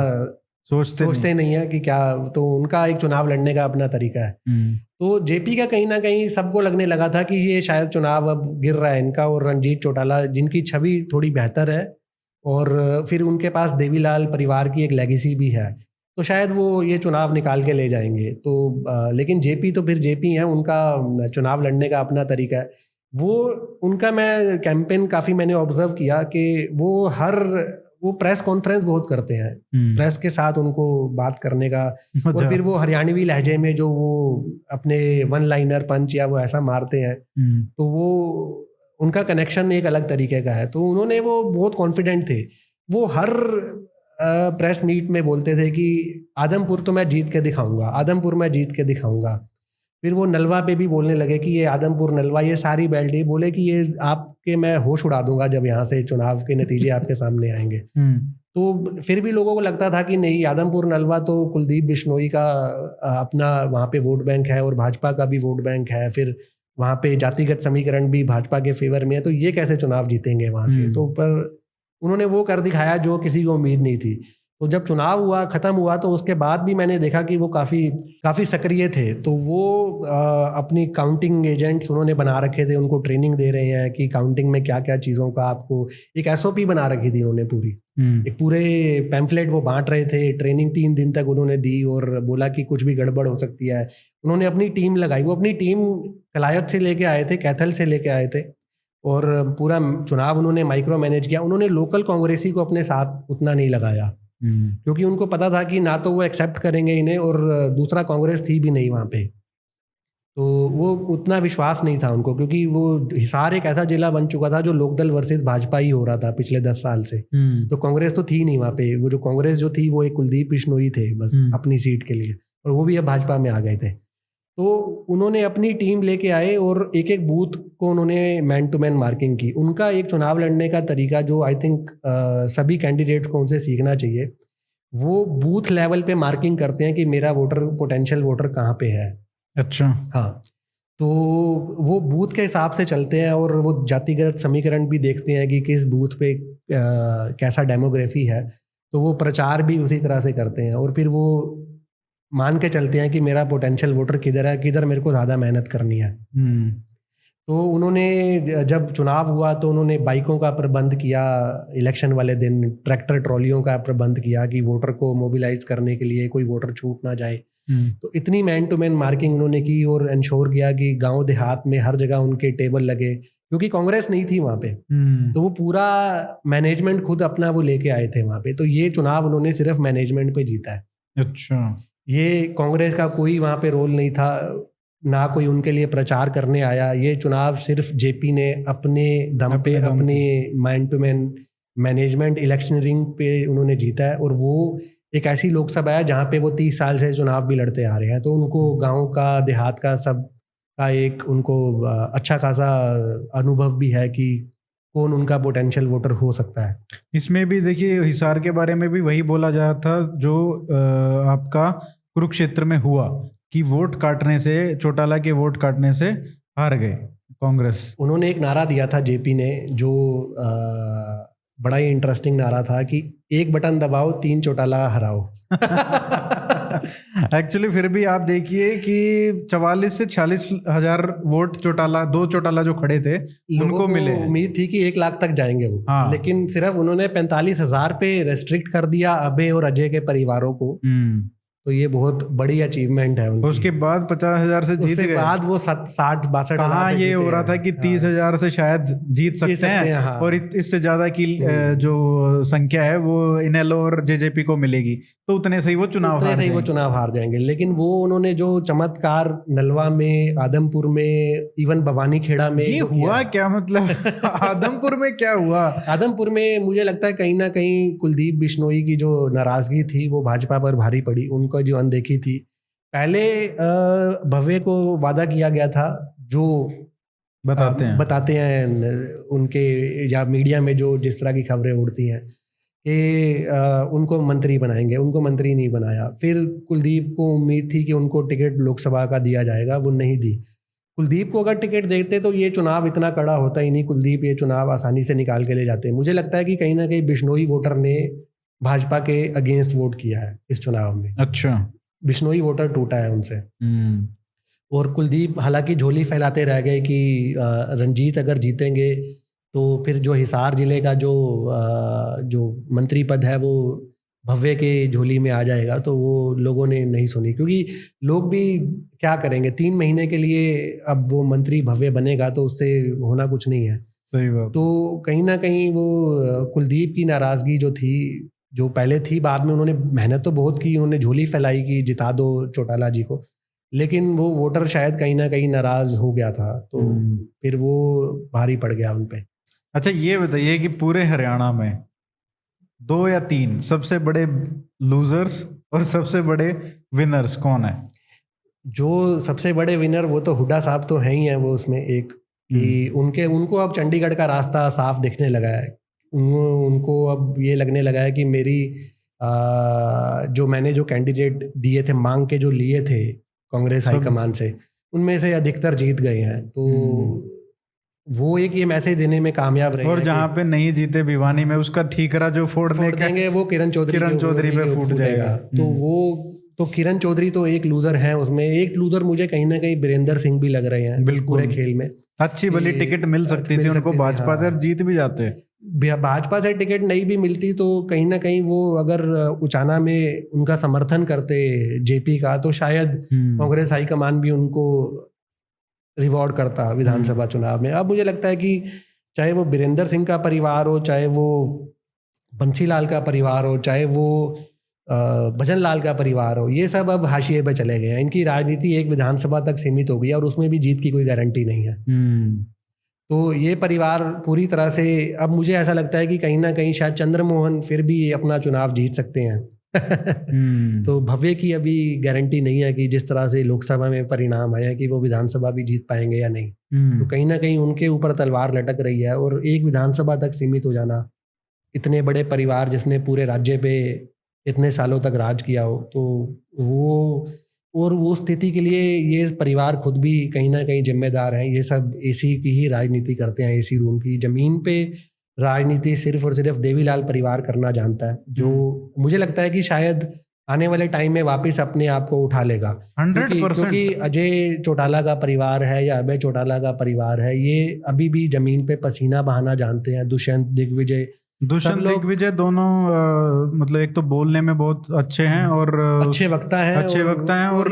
सोचते नहीं है कि क्या। तो उनका एक चुनाव लड़ने का अपना तरीका है। तो जेपी का कहीं ना कहीं सबको लगने लगा था कि ये शायद चुनाव अब गिर रहा है इनका, और रणजीत चौटाला जिनकी छवि थोड़ी बेहतर है, और फिर उनके पास देवीलाल परिवार की एक लेगेसी भी है, तो शायद वो ये चुनाव निकाल के ले जाएंगे। तो लेकिन जेपी तो फिर जेपी हैं, उनका चुनाव लड़ने का अपना तरीका है। वो उनका मैं कैंपेन काफ़ी मैंने ऑब्जर्व किया कि वो हर वो प्रेस कॉन्फ्रेंस बहुत करते हैं, प्रेस के साथ उनको बात करने का, और फिर वो हरियाणवी लहजे में जो वो अपने वन लाइनर पंच या वो ऐसा मारते हैं, तो वो उनका कनेक्शन एक अलग तरीके का है। तो उन्होंने, वो बहुत कॉन्फिडेंट थे, वो हर प्रेस मीट में बोलते थे कि आदमपुर तो मैं जीत के दिखाऊंगा, आदमपुर मैं जीत के दिखाऊंगा। फिर वो नलवा पे भी बोलने लगे कि ये आदमपुर नलवा ये सारी बेल्ट, ये बोले कि ये आपके मैं होश उड़ा दूंगा जब यहाँ से चुनाव के नतीजे आपके सामने आएंगे। तो फिर भी लोगों को लगता था कि नहीं, आदमपुर नलवा तो कुलदीप बिश्नोई का अपना वहाँ पे वोट बैंक है और भाजपा का भी वोट बैंक है, फिर वहाँ पे जातिगत समीकरण भी भाजपा के फेवर में है, तो ये कैसे चुनाव जीतेंगे वहाँ से। तो पर उन्होंने वो कर दिखाया जो किसी को उम्मीद नहीं थी। तो जब चुनाव हुआ, ख़त्म हुआ, तो उसके बाद भी मैंने देखा कि वो काफ़ी सक्रिय थे। तो वो अपनी काउंटिंग एजेंट्स उन्होंने बना रखे थे, उनको ट्रेनिंग दे रहे हैं कि काउंटिंग में क्या क्या चीज़ों का आपको, एक SOP बना रखी थी उन्होंने पूरी, एक पूरे पैम्फलेट वो बांट रहे थे। ट्रेनिंग 3 दिन तक उन्होंने दी और बोला कि कुछ भी गड़बड़ हो सकती है। उन्होंने अपनी टीम लगाई, वो अपनी टीम कलायत से लेके आए थे, कैथल से लेके आए थे, और पूरा चुनाव उन्होंने माइक्रो मैनेज किया। उन्होंने लोकल कांग्रेसी को अपने साथ उतना नहीं लगाया, क्योंकि उनको पता था कि ना तो वो एक्सेप्ट करेंगे इन्हें, और दूसरा कांग्रेस थी भी नहीं वहाँ पे, तो वो उतना विश्वास नहीं था उनको, क्योंकि वो हिसार एक ऐसा जिला बन चुका था जो लोकदल वर्सेस भाजपा ही हो रहा था पिछले 10 साल से। तो कांग्रेस तो थी नहीं वहाँ पे, वो जो कांग्रेस जो थी वो एक कुलदीप बिश्नोई थे बस अपनी सीट के लिए, और वो भी अब भाजपा में आ गए थे। तो उन्होंने अपनी टीम लेके आए और एक एक बूथ को उन्होंने मैन टू मैन मार्किंग की। उनका एक चुनाव लड़ने का तरीका जो आई थिंक सभी कैंडिडेट्स को उनसे सीखना चाहिए, वो बूथ लेवल पे मार्किंग करते हैं कि मेरा वोटर, पोटेंशियल वोटर कहाँ पे है। अच्छा, हाँ, तो वो बूथ के हिसाब से चलते हैं, और वो जातिगत समीकरण भी देखते हैं कि किस बूथ पे कैसा डेमोग्राफी है, तो वो प्रचार भी उसी तरह से करते हैं, और फिर वो मान के चलते हैं कि मेरा पोटेंशियल वोटर किधर है, किधर मेरे को ज़्यादा मेहनत करनी है। तो उन्होंने जब चुनाव हुआ तो उन्होंने बाइकों का प्रबंध किया, इलेक्शन वाले दिन ट्रैक्टर ट्रॉलियों का प्रबंध किया कि वोटर को मोबिलाइज करने के लिए कोई वोटर छूट ना जाए। तो इतनी मैन टू मैन मार्किंग उन्होंने की और इंश्योर किया कि गांव देहात में हर जगह उनके टेबल लगे, क्योंकि कांग्रेस नहीं थी वहाँ पे। तो वो पूरा मैनेजमेंट खुद अपना वो लेके आए थे वहाँ पे। तो ये चुनाव उन्होंने सिर्फ मैनेजमेंट पे जीता है। अच्छा, ये कांग्रेस का कोई वहाँ पे रोल नहीं था, ना कोई उनके लिए प्रचार करने आया। ये चुनाव सिर्फ जेपी ने अपने दम पे, अपने man to man management electioneering पे उन्होंने जीता है। और वो एक ऐसी लोकसभा है जहाँ पे वो 30 साल से चुनाव भी लड़ते आ रहे हैं, तो उनको गांव का, देहात का, सब का एक उनको अच्छा खासा अनुभव भी है कि कौन उनका पोटेंशियल वोटर हो सकता है। इसमें भी देखिए हिसार के बारे में भी वही बोला जा था जो आपका कुरुक्षेत्र में हुआ कि वोट काटने से, चौटाला के वोट काटने से हार गए कांग्रेस। उन्होंने एक नारा दिया था जेपी ने, जो बड़ा ही इंटरेस्टिंग नारा था कि एक बटन दबाओ, 3 चौटाला हराओ। एक्चुअली फिर भी आप देखिए कि 44 से 46 हजार वोट चौटाला, 2 चौटाला जो खड़े थे उनको मिले। उम्मीद थी कि 1 लाख तक जाएंगे वो। हाँ। लेकिन सिर्फ उन्होंने 45,000 पे रेस्ट्रिक्ट कर दिया अभय और अजय के परिवारों को। तो ये बहुत बड़ी अचीवमेंट है उनकी। उसके बाद 50,000 से जीत गए। बाद वो 60-62 कहाँ ये हो रहा था कि 30,000 से शायद जीत सकते हैं, हाँ। और इससे ज्यादा की जो संख्या है वो इनेलो और जेजेपी को मिलेगी, तो उतने से ही वो चुनाव हार जाएंगे। लेकिन वो उन्होंने जो चमत्कार नलवा में, आदमपुर में, इवन भवानीखेड़ा में ये हुआ क्या, मतलब आदमपुर में क्या हुआ? आदमपुर में मुझे लगता है कहीं ना कहीं कुलदीप बिश्नोई की जो नाराजगी थी वो भाजपा पर भारी पड़ी, उनको जो अनदेखी थी। पहले भव्य को वादा किया गया था, जो बताते हैं उनके या मीडिया में जो जिस तरह की खबरें उड़ती हैं कि उनको मंत्री बनाएंगे, उनको मंत्री नहीं बनाया। फिर कुलदीप को उम्मीद थी कि उनको टिकट लोकसभा का दिया जाएगा, वो नहीं दी। कुलदीप को अगर टिकट देते तो ये चुनाव इतना कड़ा होता ही नहीं, कुलदीप ये चुनाव आसानी से निकाल के ले जाते। मुझे लगता है कि कहीं ना कहीं बिश्नोई वोटर ने भाजपा के अगेंस्ट वोट किया है इस चुनाव में। अच्छा, बिश्नोई वोटर टूटा है उनसे। और कुलदीप हालांकि झोली फैलाते रह गए कि रंजीत अगर जीतेंगे तो फिर जो हिसार जिले का जो मंत्री पद है वो भव्य के झोली में आ जाएगा। तो वो लोगों ने नहीं सुनी, क्योंकि लोग भी क्या करेंगे, 3 महीने के लिए अब वो मंत्री भव्य बनेगा तो उससे होना कुछ नहीं है। सही बात। तो कहीं ना कहीं वो कुलदीप की नाराज़गी जो थी, जो पहले थी, बाद में उन्होंने मेहनत तो बहुत की, उन्होंने झोली फैलाई कि जिता दो चौटाला जी को, लेकिन वो वोटर शायद कहीं ना कहीं नाराज़ हो गया था, तो फिर वो भारी पड़ गया उन पे। अच्छा ये बताइए कि पूरे हरियाणा में 2 या 3 सबसे बड़े लूजर्स और सबसे बड़े विनर्स कौन है? जो सबसे बड़े विनर वो तो हुड्डा साहब तो हैं ही हैं, वो उसमें एक कि उनको अब चंडीगढ़ का रास्ता साफ दिखने लगा है। उनको अब ये लगने लगा है कि मेरी जो मैंने जो कैंडिडेट दिए थे, मांग के जो लिए थे कांग्रेस हाईकमान से, उनमें से अधिकतर जीत गए हैं। तो वो एक ये मैसेज देने में कामयाब रहे। और जहाँ पे नहीं जीते भिवानी में, उसका ठीकरा जो फोड़ देंगे वो किरण चौधरी पे फूट जाएगा। तो वो तो किरण चौधरी तो एक लूजर हैं, उसमें एक लूजर मुझे कहीं ना कहीं बीरेंद्र सिंह भी लग रहे हैं पूरे खेल में। अच्छी भली टिकट मिल सकती थी उनको भाजपा से, जीत भी जाते। भाजपा से टिकट नहीं भी मिलती तो कहीं ना कहीं वो अगर उचाना में उनका समर्थन करते जेपी का, तो शायद कांग्रेस हाईकमान भी उनको रिवॉर्ड करता विधानसभा चुनाव में। अब मुझे लगता है कि चाहे वो बीरेंद्र सिंह का परिवार हो, चाहे वो बंसीलाल का परिवार हो, चाहे वो भजन लाल का परिवार हो, ये सब अब हाशिए पे चले गए हैं। इनकी राजनीति एक विधानसभा तक सीमित हो गई है और उसमें भी जीत की कोई गारंटी नहीं है। तो ये परिवार पूरी तरह से, अब मुझे ऐसा लगता है कि कहीं ना कहीं शायद चंद्रमोहन फिर भी अपना चुनाव जीत सकते हैं। तो भव्य की अभी गारंटी नहीं है कि जिस तरह से लोकसभा में परिणाम आया कि वो विधानसभा भी जीत पाएंगे या नहीं। तो कहीं ना कहीं उनके ऊपर तलवार लटक रही है, और एक विधानसभा तक सीमित हो जाना, इतने बड़े परिवार जिसने पूरे राज्य पे इतने सालों तक राज किया हो, तो वो स्थिति के लिए ये परिवार खुद भी कहीं ना कहीं जिम्मेदार हैं। ये सब एसी की ही राजनीति करते हैं, एसी रूम की। जमीन पे राजनीति सिर्फ और सिर्फ देवीलाल परिवार करना जानता है, जो मुझे लगता है कि शायद आने वाले टाइम में वापस अपने आप को उठा लेगा। 100%। क्योंकि अजय चौटाला का परिवार है या अभय चौटाला का परिवार है, ये अभी भी जमीन पे पसीना बहाना जानते हैं। दुष्यंत दिग्विजय दोनों मतलब एक तो बोलने में बहुत अच्छे हैं और अच्छे वक्ता हैं और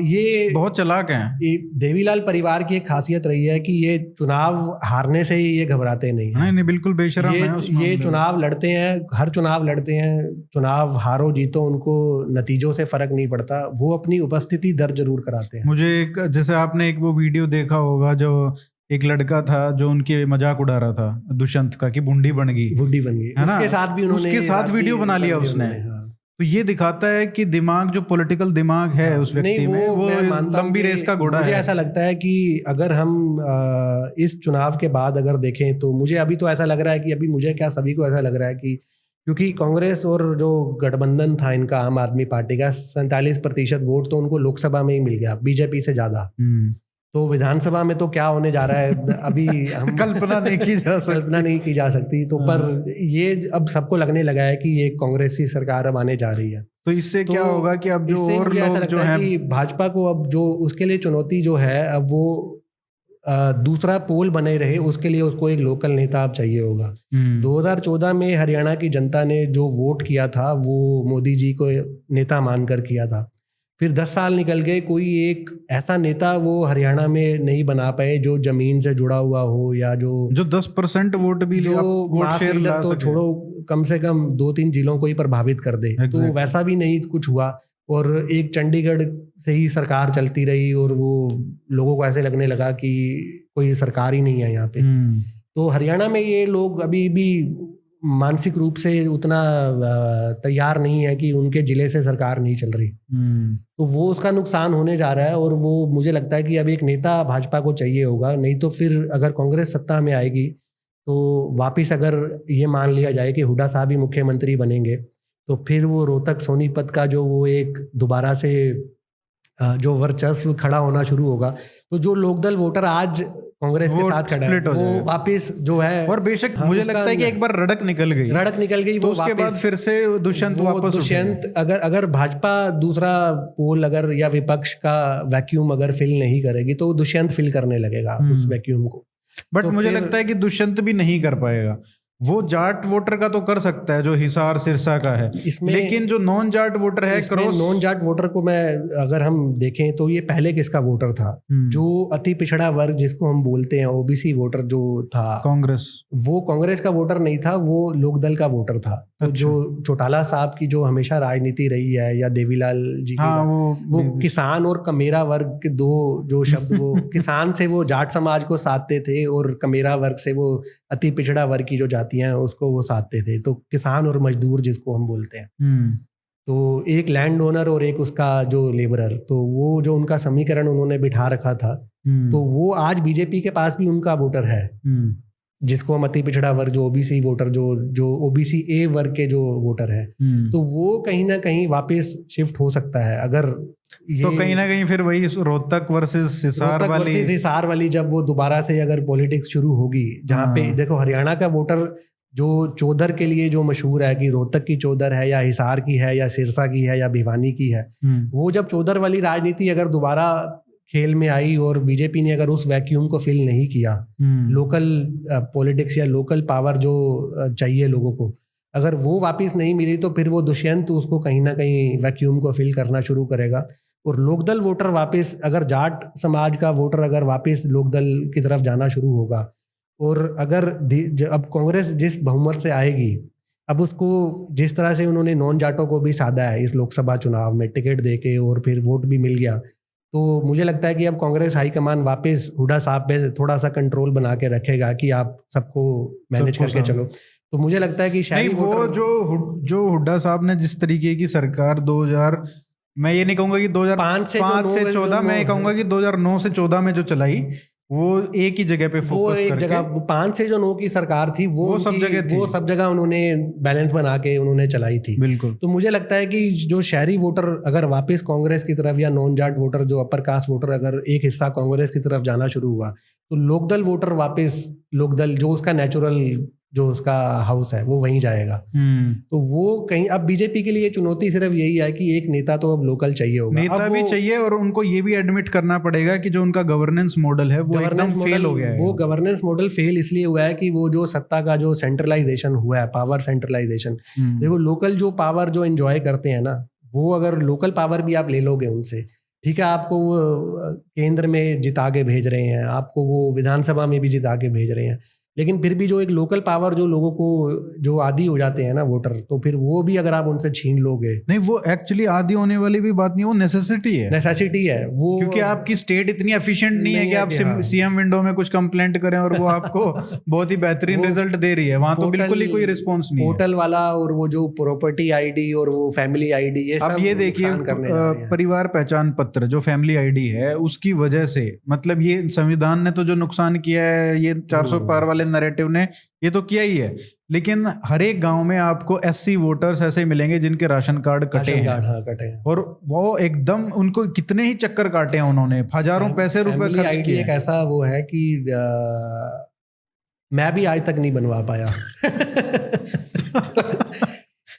ये बहुत चालाक हैं। देवीलाल परिवार की एक खासियत रही है कि ये चुनाव हारने से ही ये घबराते नहीं हैं। नहीं, बिल्कुल बेशरम है। ये चुनाव लड़ते हैं, हर चुनाव लड़ते हैं। चुनाव हारो जीतो उनको नतीजों से फर्क नहीं पड़ता, वो अपनी उपस्थिति दर्ज जरूर कराते हैं। मुझे जैसे आपने एक वो वीडियो देखा होगा, जो एक लड़का था जो उनकी मजाक उड़ा रहा था दुष्यंत का कि बूढ़ी बन गई, उसके साथ भी उन्होंने वीडियो बना लिया उसने। तो ये दिखाता है कि दिमाग, जो पॉलिटिकल दिमाग है उस व्यक्ति में, वो लंबी रेस का घोड़ा है। मुझे ऐसा लगता है कि अगर हम इस चुनाव के बाद अगर देखें, तो मुझे अभी तो ऐसा लग रहा है कि अभी मुझे क्या, सभी को ऐसा लग रहा है कि क्योंकि कांग्रेस और जो गठबंधन था इनका, आम आदमी पार्टी का 47% वोट तो उनको लोकसभा में ही मिल गया, बीजेपी से ज्यादा। तो विधानसभा में तो क्या होने जा रहा है अभी हम कल्पना नहीं की जा सकती। तो पर ये अब सबको लगने लगा है कि ये कांग्रेस की सरकार अब आने जा रही है। तो इससे क्या होगा कि अब जो और लोग जो हैं, कि भाजपा को अब जो उसके लिए चुनौती जो है, अब वो दूसरा पोल बने रहे, उसके लिए उसको एक लोकल नेता अब चाहिए होगा। 2014 में हरियाणा की जनता ने जो वोट किया था वो मोदी जी को नेता मानकर किया था। फिर 10 साल निकल गए, कोई एक ऐसा नेता वो हरियाणा में नहीं बना पाए जो जमीन से जुड़ा हुआ हो, या जो 10% वोट भी जो वोट शेयर ला तो छोड़ो, कम से कम 2-3 जिलों को ही प्रभावित कर दे। तो वैसा भी नहीं कुछ हुआ, और एक चंडीगढ़ से ही सरकार चलती रही, और वो लोगों को ऐसे लगने लगा कि कोई सरकार ही नहीं है यहाँ पे। तो हरियाणा में ये लोग अभी भी मानसिक रूप से उतना तैयार नहीं है कि उनके जिले से सरकार नहीं चल रही। तो वो उसका नुकसान होने जा रहा है, और वो मुझे लगता है कि अब एक नेता भाजपा को चाहिए होगा। नहीं तो फिर अगर कांग्रेस सत्ता में आएगी तो वापस अगर ये मान लिया जाए कि हुड्डा साहब ही मुख्यमंत्री बनेंगे, तो फिर वो रोहतक सोनीपत का जो वो एक दोबारा से जो वर्चस्व खड़ा होना शुरू होगा, तो जो लोकदल वोटर आज कांग्रेस के साथ खड़ा है वो वापस जो है, और बेशक मुझे लगता है कि एक बार रड़क निकल गई तो वो उसके बाद फिर से दुष्यंत अगर भाजपा दूसरा पोल अगर या विपक्ष का वैक्यूम अगर फिल नहीं करेगी, तो दुष्यंत फिल करने लगेगा उस वैक्यूम को। बट तो मुझे लगता है कि दुष्यंत भी नहीं कर पाएगा, वो जाट वोटर का तो कर सकता है जो हिसार सिरसा का है, इसमें लेकिन जो नॉन जाट वोटर है क्रॉस नॉन जाट वोटर को मैं अगर हम देखें तो ये पहले किसका वोटर था, जो अति पिछड़ा वर्ग जिसको हम बोलते हैं ओबीसी वोटर जो था कांग्रेस, वो कांग्रेस का वोटर नहीं था, वो लोकदल का वोटर था। तो जो चौटाला साहब की जो हमेशा राजनीति रही है या देवीलाल जी की, हाँ, वो किसान और कमेरा वर्ग के दो जो शब्द, वो किसान से वो जाट समाज को साधते थे और कमेरा वर्ग से वो अति पिछड़ा वर्ग की जो जातियां हैं उसको वो साधते थे। तो किसान और मजदूर जिसको हम बोलते हैं, तो एक लैंड ओनर और एक उसका जो लेबरर, तो वो जो उनका समीकरण उन्होंने बिठा रखा था, तो वो आज बीजेपी के पास भी उनका वोटर है, जिसको हम अति पिछड़ा वर्ग जो ओबीसी वोटर जो ओबीसी ए वर्ग के जो वोटर है, तो वो कहीं ना कहीं वापस शिफ्ट हो सकता है। अगर ये तो कहीं ना कहीं फिर वही रोहतक वर्सेस हिसार वाली जब वो दोबारा से अगर पॉलिटिक्स शुरू होगी, जहाँ पे देखो हरियाणा का वोटर जो चौधर के लिए जो मशहूर है कि रोहतक की चौधर है या हिसार की है या सिरसा की है या भिवानी की है, वो जब चौधर वाली राजनीति अगर दोबारा खेल में आई और बीजेपी ने अगर उस वैक्यूम को फिल नहीं किया, लोकल पॉलिटिक्स या लोकल पावर जो चाहिए लोगों को, अगर वो वापस नहीं मिली, तो फिर वो दुष्यंत उसको कहीं ना कहीं वैक्यूम को फिल करना शुरू करेगा। और लोकदल वोटर वापस, अगर जाट समाज का वोटर अगर वापस लोकदल की तरफ जाना शुरू होगा, और अगर अब कांग्रेस जिस बहुमत से आएगी, अब उसको जिस तरह से उन्होंने नॉन जाटों को भी साधा है इस लोकसभा चुनाव में टिकट देके और फिर वोट भी मिल गया, तो मुझे लगता है कि अब कांग्रेस हाईकमान वापस हुड्डा साहब पे थोड़ा सा कंट्रोल बना के रखेगा कि आप सबको मैनेज करके चलो। तो मुझे लगता है कि शायद वो जो हुड्डा साहब ने जिस तरीके की सरकार 2000, मैं ये नहीं कहूंगा कि 2005 से 14, मैं कहूंगा कि 2009 से 14 में जो चलाई, वो एक ही जगह पे फोकस करके, एक जगह 5 से जो 9 की सरकार थी वो सब जगह थी, वो सब जगह उन्होंने बैलेंस बना के उन्होंने चलाई थी। बिल्कुल। तो मुझे लगता है कि जो शहरी वोटर अगर वापस कांग्रेस की तरफ, या नॉन जाट वोटर जो अपर कास्ट वोटर अगर एक हिस्सा कांग्रेस की तरफ जाना शुरू हुआ, तो लोकदल वोटर वापस, लोकदल जो उसका नेचुरल जो उसका हाउस है वो वहीं जाएगा। तो वो कहीं, अब बीजेपी के लिए चुनौती सिर्फ यही है कि एक नेता तो अब लोकल चाहिए होगा, नेता भी चाहिए, और उनको ये भी एडमिट करना पड़ेगा कि जो उनका गवर्नेंस मॉडल है वो एकदम फेल हो गया है। वो गवर्नेंस मॉडल फेल इसलिए हुआ है कि वो जो सत्ता का जो सेंट्रलाइजेशन हुआ है, पावर सेंट्रलाइजेशन, देखो लोकल जो पावर जो एंजॉय करते हैं ना, वो अगर लोकल पावर भी आप ले लोगे उनसे, ठीक है, आपको वो केंद्र में जिता के भेज रहे हैं, आपको वो विधानसभा में भी जिता के भेज रहे हैं, लेकिन फिर भी जो एक लोकल पावर जो लोगों को जो आदी हो जाते हैं ना वोटर, तो फिर वो भी अगर आप उनसे छीन लोगे, नहीं, वो एक्चुअली आदी होने वाली भी बात नहीं, वो नेसेसिटी है वो, क्योंकि आपकी स्टेट इतनी एफिशिएंट नहीं है कि आप सीएम विंडो में कुछ कंप्लेंट करें और वो आपको बहुत ही बेहतरीन रिजल्ट दे रही है। वहां तो बिल्कुल ही कोई रिस्पॉन्स नहीं है। पोर्टल वाला और वो जो प्रॉपर्टी आईडी और वो फैमिली आईडी, ये सब ये देखिए, परिवार पहचान पत्र जो फैमिली आईडी है, उसकी वजह से, मतलब ये संविधान ने तो जो नुकसान किया है, ये 400 पार वाले नैरेटिव ने ये तो किया ही है, लेकिन हर एक गांव में आपको एससी वोटर्स ऐसे मिलेंगे जिनके राशन कार्ड कटे हैं, और वो एकदम उनको कितने ही चक्कर काटे हैं उन्होंने, हजारों पैसे रुपए खर्च किए। एक ऐसा वो है कि मैं भी आज तक नहीं बनवा पाया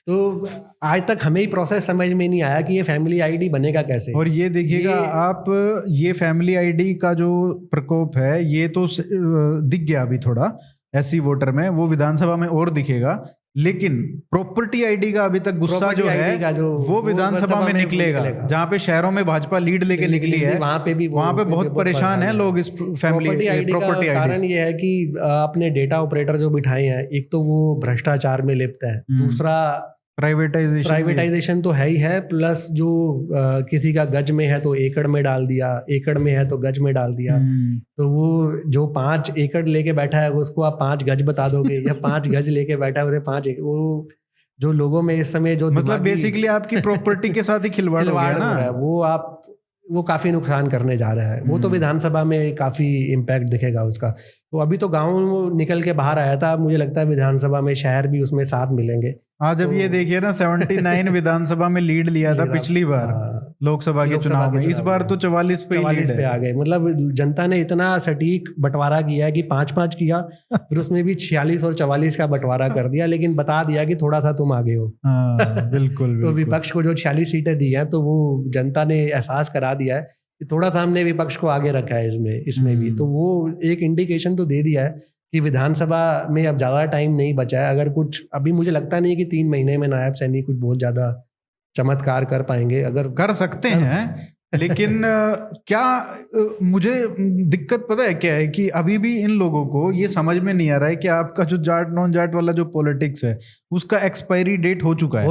तो आज तक हमें ही प्रोसेस समझ में नहीं आया कि ये फैमिली आईडी बनेगा कैसे। और ये देखिएगा आप, ये फैमिली आईडी का जो प्रकोप है ये तो दिख गया अभी थोड़ा एससी वोटर में, वो विधानसभा में और दिखेगा, लेकिन प्रॉपर्टी आईडी का अभी तक गुस्सा जो है वो विधानसभा में निकलेगा, जहाँ पे शहरों में भाजपा लीड लेके निकली है, वहाँ पे बहुत परेशान है लोग इस फैमिली आईडी का। कारण ये है कि अपने डेटा ऑपरेटर जो बिठाए हैं, एक तो वो भ्रष्टाचार में लिप्त है, दूसरा प्राइवेटाइजेशन तो है ही है, प्लस जो किसी का गज में है तो एकड़ में डाल दिया, एकड़ में है तो गज में डाल दिया, तो वो जो 5 एकड़ लेके बैठा है उसको आप 5 गज बता दोगे, या 5 गज लेके बैठा है उसे 5 एकड़, वो जो लोगों में इस समय जो मतलब बेसिकली आपकी प्रॉपर्टी के साथ ही खिलवाड़ हो गया ना, वो काफी नुकसान करने जा रहा है। वो तो विधानसभा में काफी इम्पैक्ट दिखेगा उसका। तो अभी तो गांव निकल के बाहर आया था, मुझे लगता है विधानसभा में शहर भी उसमें साथ मिलेंगे। आज अब ये देखिए ना, 79 विधानसभा में लीड लिया था पिछली बार लोकसभा के चुनाव में, इस बार तो 44 पे आ गए। मतलब जनता ने इतना सटीक बंटवारा किया है कि 5-5 किया, फिर उसमें भी 46 और 44 का बंटवारा कर दिया, लेकिन बता दिया कि थोड़ा सा तुम आगे हो। बिल्कुल। तो विपक्ष को जो 46 सीटें दी हैं, तो वो जनता ने एहसास करा दिया है कि थोड़ा सा हमने विपक्ष को आगे रखा है इसमें भी, तो वो एक इंडिकेशन तो दे दिया है। कि विधानसभा में अब ज़्यादा टाइम नहीं बचा है। अगर कुछ अभी मुझे लगता नहीं कि 3 महीने में नायब सैनी कुछ बहुत ज़्यादा चमत्कार कर पाएंगे। अगर कर सकते हैं लेकिन क्या मुझे दिक्कत पता है क्या है कि अभी भी इन लोगों को ये समझ में नहीं आ रहा है कि आपका जो जाट नॉन जाट वाला जो पॉलिटिक्स है उसका एक्सपायरी डेट हो चुका है।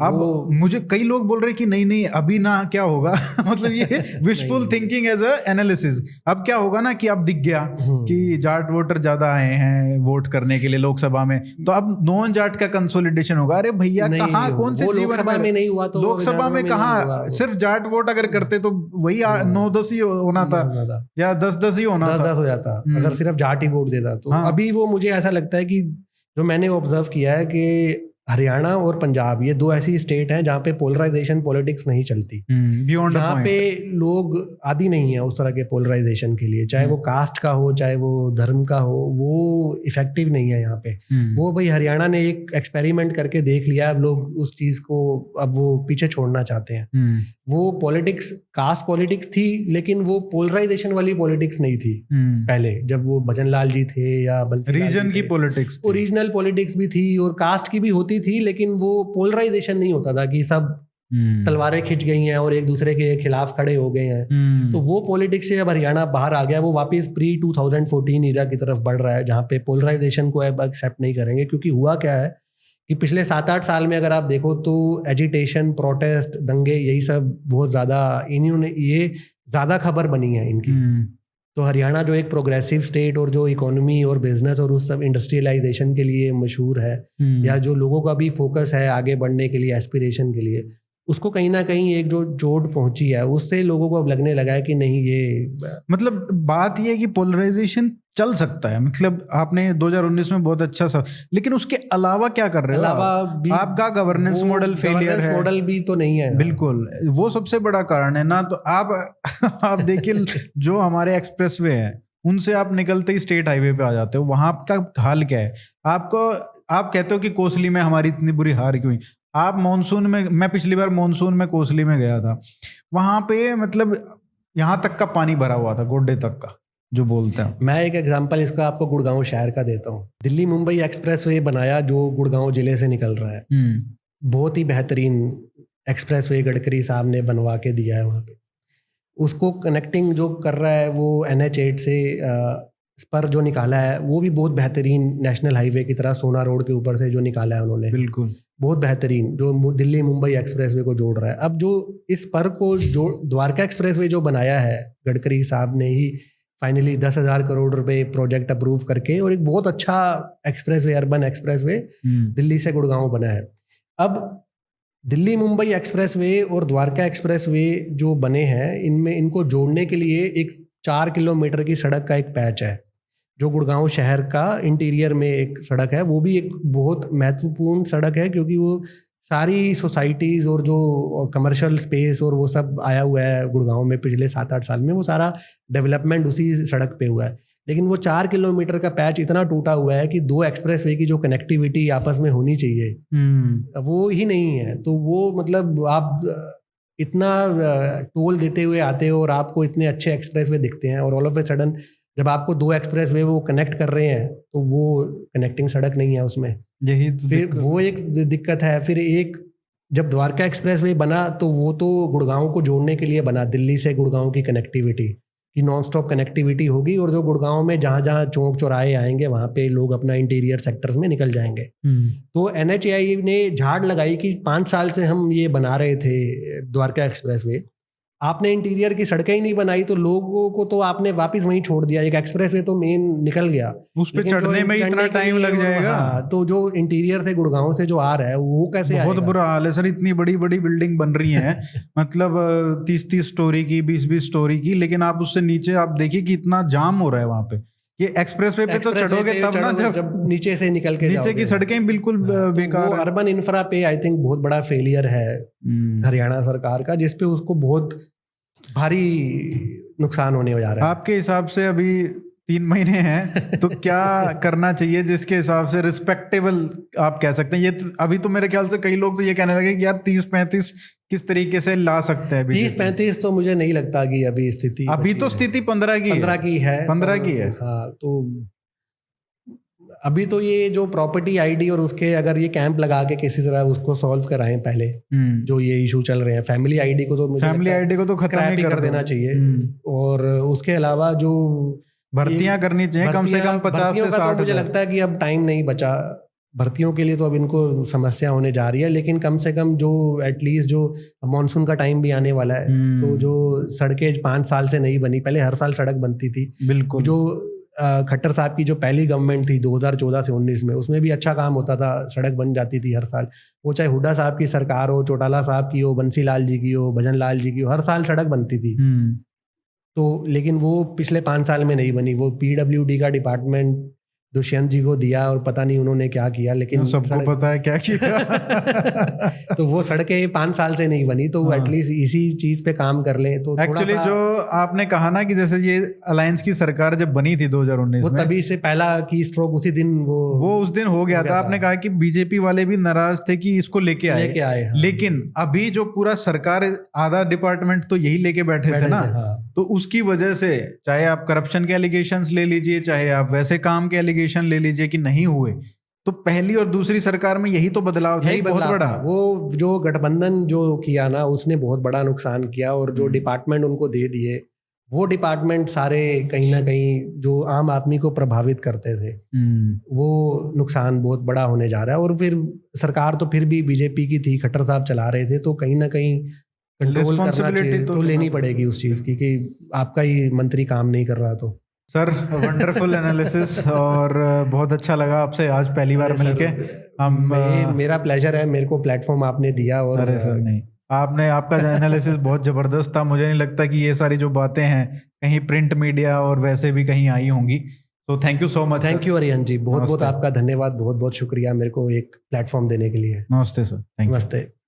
अब मुझे कई लोग बोल रहे हैं कि नहीं नहीं अभी ना क्या होगा मतलब ये wishful thinking as a analysis. अब क्या होगा ना कि अब दिख गया कि जाट वोटर ज्यादा आए हैं वोट करने के लिए लोकसभा में, तो अब नॉन जाट का कंसोलिडेशन होगा। अरे भैया कहाँ कौन से लोकसभा में नहीं हुआ, तो लोकसभा में कहाँ सिर्फ जाट वोट अगर करते तो वही 9-10 ही होना था या 10-10 ही होना था, 10-10 हो जाता अगर सिर्फ जाट ही वोट देता तो। अभी वो मुझे ऐसा लगता है कि जो मैंने ऑब्जर्व किया है कि हरियाणा और पंजाब ये दो ऐसी स्टेट हैं जहाँ पे पोलराइजेशन पॉलिटिक्स नहीं चलती। जहाँ पे लोग आदी नहीं है उस तरह के पोलराइजेशन के लिए, चाहे वो कास्ट का हो चाहे वो धर्म का हो, वो इफेक्टिव नहीं है यहाँ पे। वो भाई हरियाणा ने एक एक्सपेरिमेंट करके देख लिया, अब लोग उस चीज को अब वो पीछे छोड़ना चाहते हैं। वो पॉलिटिक्स कास्ट पॉलिटिक्स थी लेकिन वो पोलराइजेशन वाली पॉलिटिक्स नहीं थी पहले, जब वो भजन लाल जी थे या रीजन की पॉलिटिक्स, ओरिजिनल पॉलिटिक्स भी थी और कास्ट की भी होती थी, लेकिन वो पोलराइजेशन नहीं होता था कि सब तलवारें खिंच गई हैं और एक दूसरे के खिलाफ खड़े हो गए हैं। तो वो पॉलिटिक्स से अब हरियाणा बाहर आ गया, वो वापस प्री 2014 ईरा की तरफ बढ़ रहा है जहाँ पे पोलराइजेशन को अब एक्सेप्ट नहीं करेंगे। क्योंकि हुआ क्या है कि पिछले 7-8 साल में अगर आप देखो तो एजिटेशन, प्रोटेस्ट, दंगे, यही सब बहुत ज़्यादा इन्होंने ये ज़्यादा खबर बनी है इनकी। तो हरियाणा जो एक प्रोग्रेसिव स्टेट और जो इकोनॉमी और बिजनेस और उस सब इंडस्ट्रियलाइजेशन के लिए मशहूर है, या जो लोगों का भी फोकस है आगे बढ़ने के लिए, एस्पिरेशन के लिए, उसको कहीं ना कहीं एक जो चोट पहुंची है उससे लोगों को अब लगने लगा है कि नहीं ये मतलब बात ये है कि पोलराइजेशन चल सकता है। मतलब आपने 2019 में बहुत अच्छा सा, लेकिन उसके अलावा क्या कर रहे हो? आपका गवर्नेंस मॉडल फेलियर है, मॉडल भी तो नहीं है। बिल्कुल, वो सबसे बड़ा कारण है ना। तो आप देखिए जो हमारे एक्सप्रेसवे हैं उनसे आप निकलते ही स्टेट हाईवे पे आ जाते हो, वहां का हाल क्या है? आप कहते हो कि कोसली में हमारी इतनी बुरी हार क्यों? आप मॉनसून में, मैं पिछली बार मॉनसून में कोसली में गया था, वहां पे मतलब यहाँ तक का पानी भरा हुआ था, गोड्डे तक का जो बोलते हैं। मैं एक एग्जांपल इसका आपको गुड़गांव शहर का देता हूँ। दिल्ली मुंबई एक्सप्रेसवे बनाया जो गुड़गांव जिले से निकल रहा है, बहुत ही बेहतरीन एक्सप्रेसवे गडकरी साहब ने बनवा के दिया है। वहाँ पे उसको कनेक्टिंग जो कर रहा है वो NH8 से पर जो निकाला है वो भी बहुत बेहतरीन, नेशनल हाईवे की तरह सोना रोड के ऊपर से जो निकाला है उन्होंने, बिल्कुल बहुत बेहतरीन, जो दिल्ली मुंबई एक्सप्रेसवे को जोड़ रहा है। अब जो इस पर को जो द्वारका एक्सप्रेसवे जो बनाया है गडकरी साहब ने ही फाइनली 10,000 करोड़ रुपए प्रोजेक्ट अप्रूव करके, और एक बहुत अच्छा एक्सप्रेसवे, अर्बन एक्सप्रेसवे दिल्ली से गुड़गांव बना है। अब दिल्ली मुंबई एक्सप्रेसवे और द्वारका एक्सप्रेसवे जो बने हैं, इनमें इनको जोड़ने के लिए एक 4 किलोमीटर की सड़क का एक पैच है जो गुड़गांव शहर का इंटीरियर में एक सड़क है। वो भी एक बहुत महत्वपूर्ण सड़क है क्योंकि वो सारी सोसाइटीज़ और जो कमर्शियल स्पेस और वो सब आया हुआ है गुड़गांव में पिछले 7-8 साल में, वो सारा डेवलपमेंट उसी सड़क पे हुआ है। लेकिन वो 4 किलोमीटर का पैच इतना टूटा हुआ है कि 2 एक्सप्रेसवे की जो कनेक्टिविटी आपस में होनी चाहिए वो ही नहीं है। तो वो मतलब आप इतना टोल देते हुए आते हो और आपको इतने अच्छे एक्सप्रेसवे दिखते हैं, और ऑल ऑफ ए सडन जब आपको 2 एक्सप्रेसवे वो कनेक्ट कर रहे हैं तो वो कनेक्टिंग सड़क नहीं है उसमें। यही तो फिर वो एक दिक्कत है। फिर एक जब द्वारका एक्सप्रेसवे बना तो वो तो गुड़गांव को जोड़ने के लिए बना, दिल्ली से गुड़गांव की कनेक्टिविटी की नॉन स्टॉप कनेक्टिविटी होगी, और जो गुड़गांव में जहाँ जहाँ चौक चौराहे आएंगे वहाँ पे लोग अपना इंटीरियर सेक्टर्स में निकल जाएंगे। तो NHAI ने झाड़ लगाई कि 5 साल से हम ये बना रहे थे द्वारका एक्सप्रेसवे, आपने इंटीरियर की सड़कें ही नहीं बनाई, तो लोगों को तो आपने वापस वहीं छोड़ दिया। एक एक्सप्रेसवे तो मेन निकल गया, उस पे चढ़ने में इतना टाइम लग जाएगा। तो जो इंटीरियर से गुड़गांव से जो आ रहा है वो कैसे बहुत बुरा हाल है सर। इतनी बड़ी बड़ी बिल्डिंग बन रही है मतलब 30-30 स्टोरी की, 20-20 स्टोरी की, लेकिन आप उससे नीचे आप देखिए कि इतना जाम हो रहा है वहाँ पे। ये एक्सप्रेसवे पे तो चढ़ोगे तब ना जब नीचे से निकल के नीचे की सड़कें बिल्कुल बेकार। वो अर्बन इंफ्रा पे आई थिंक बहुत बड़ा फेलियर है हरियाणा सरकार का, जिसपे उसको बहुत भारी नुकसान होने जा रहा है। आपके हिसाब से अभी 3 महीने हैं तो क्या करना चाहिए जिसके हिसाब से रिस्पेक्टेबल आप कह सकते हैं? ये अभी तो मेरे ख्याल से कई लोग तो ये कहने लगे कि यार 30-35 किस तरीके से ला सकते हैं? 30-35 तो मुझे नहीं लगता कि अभी स्थिति, अभी तो स्थिति 15 की है। 15 की है। 15 की है। हाँ, तो अभी तो ये जो प्रॉपर्टी आईडी और उसके अगर ये कैंप लगा के किसी तरह उसको सॉल्व कराएं पहले, जो ये इशू चल रहे हैं फैमिली आईडी को, तो मुझे फैमिली आईडी को तो खत्म स्क्रैप ही कर देना चाहिए। और उसके अलावा जो भर्तियां करनी चाहिए कम से कम 50 से 60। तो मुझे लगता है कि अब टाइम नहीं बचा भर्तियों के लिए, तो अब इनको समस्या होने जा रही है। लेकिन कम से कम जो एटलीस्ट जो मानसून का टाइम भी आने वाला है, तो जो सड़कें 5 साल से नहीं बनी, पहले हर साल सड़क बनती थी। बिल्कुल। जो खट्टर साहब की जो पहली गवर्नमेंट थी 2014 से 19 में, उसमें भी अच्छा काम होता था, सड़क बन जाती थी हर साल। वो चाहे हुड्डा साहब की सरकार हो, चौटाला साहब की हो, बंसी लाल जी की हो, भजन लाल जी की हो, हर साल सड़क बनती थी। तो लेकिन वो पिछले 5 साल में नहीं बनी। वो PWD का डिपार्टमेंट दुष्यंत जी को दिया और पता नहीं उन्होंने क्या किया, लेकिन सबको पता है क्या किया। तो वो सड़कें 5 साल से नहीं बनी, तो एटलीस्ट इसी चीज पे काम कर लें तो एक्चुअली जो आपने कहा ना कि जैसे ये अलायंस की सरकार जब बनी थी 2019 वो में, तभी से पहला की स्ट्रोक उसी दिन वो उस दिन हो गया था। आपने कहा कि बीजेपी वाले भी नाराज थे कि इसको लेके आए। हाँ। लेकिन अभी जो पूरा सरकार आधा डिपार्टमेंट तो यही लेके बैठे थे ना। हाँ। तो उसकी वजह से चाहे आप करप्शन के एलिगेशंस ले लीजिए, चाहे आप वैसे काम के एलिगेशन ले लीजिए कि नहीं हुए, तो पहली और दूसरी सरकार में यही तो बदलाव था, एक बहुत बड़ा। वो जो गठबंधन जो किया ना, उसने बहुत बड़ा नुकसान किया। और जो डिपार्टमेंट उनको दे दिए, वो डिपार्टमेंट सारे कहीं ना कहीं जो आम आदमी को प्रभावित करते थे, वो नुकसान बहुत बड़ा होने जा रहा है। और फिर सरकार तो फिर भी बीजेपी की थी, खट्टर साहब चला रहे थे, तो कहीं ना कहीं कंट्रोल करना चाहिए, तो लेनी पड़ेगी उस चीज की कि आपका ही मंत्री काम नहीं कर रहा। तो सर वंडरफुल एनालिसिस, और बहुत अच्छा लगा आपसे आज पहली बार मिलके। मेरा प्लेजर है, मेरे को प्लेटफॉर्म आपने दिया। और अरे सर नहीं, आपका एनालिसिस बहुत जबरदस्त था। मुझे नहीं लगता कि ये सारी जो बातें हैं कहीं प्रिंट मीडिया और वैसे भी कहीं आई होंगी। तो thank you so much. Thank you Arihant ji, बहुत बहुत आपका धन्यवाद, बहुत बहुत शुक्रिया मेरे को एक प्लेटफॉर्म देने के लिए। नमस्ते सर। नमस्ते।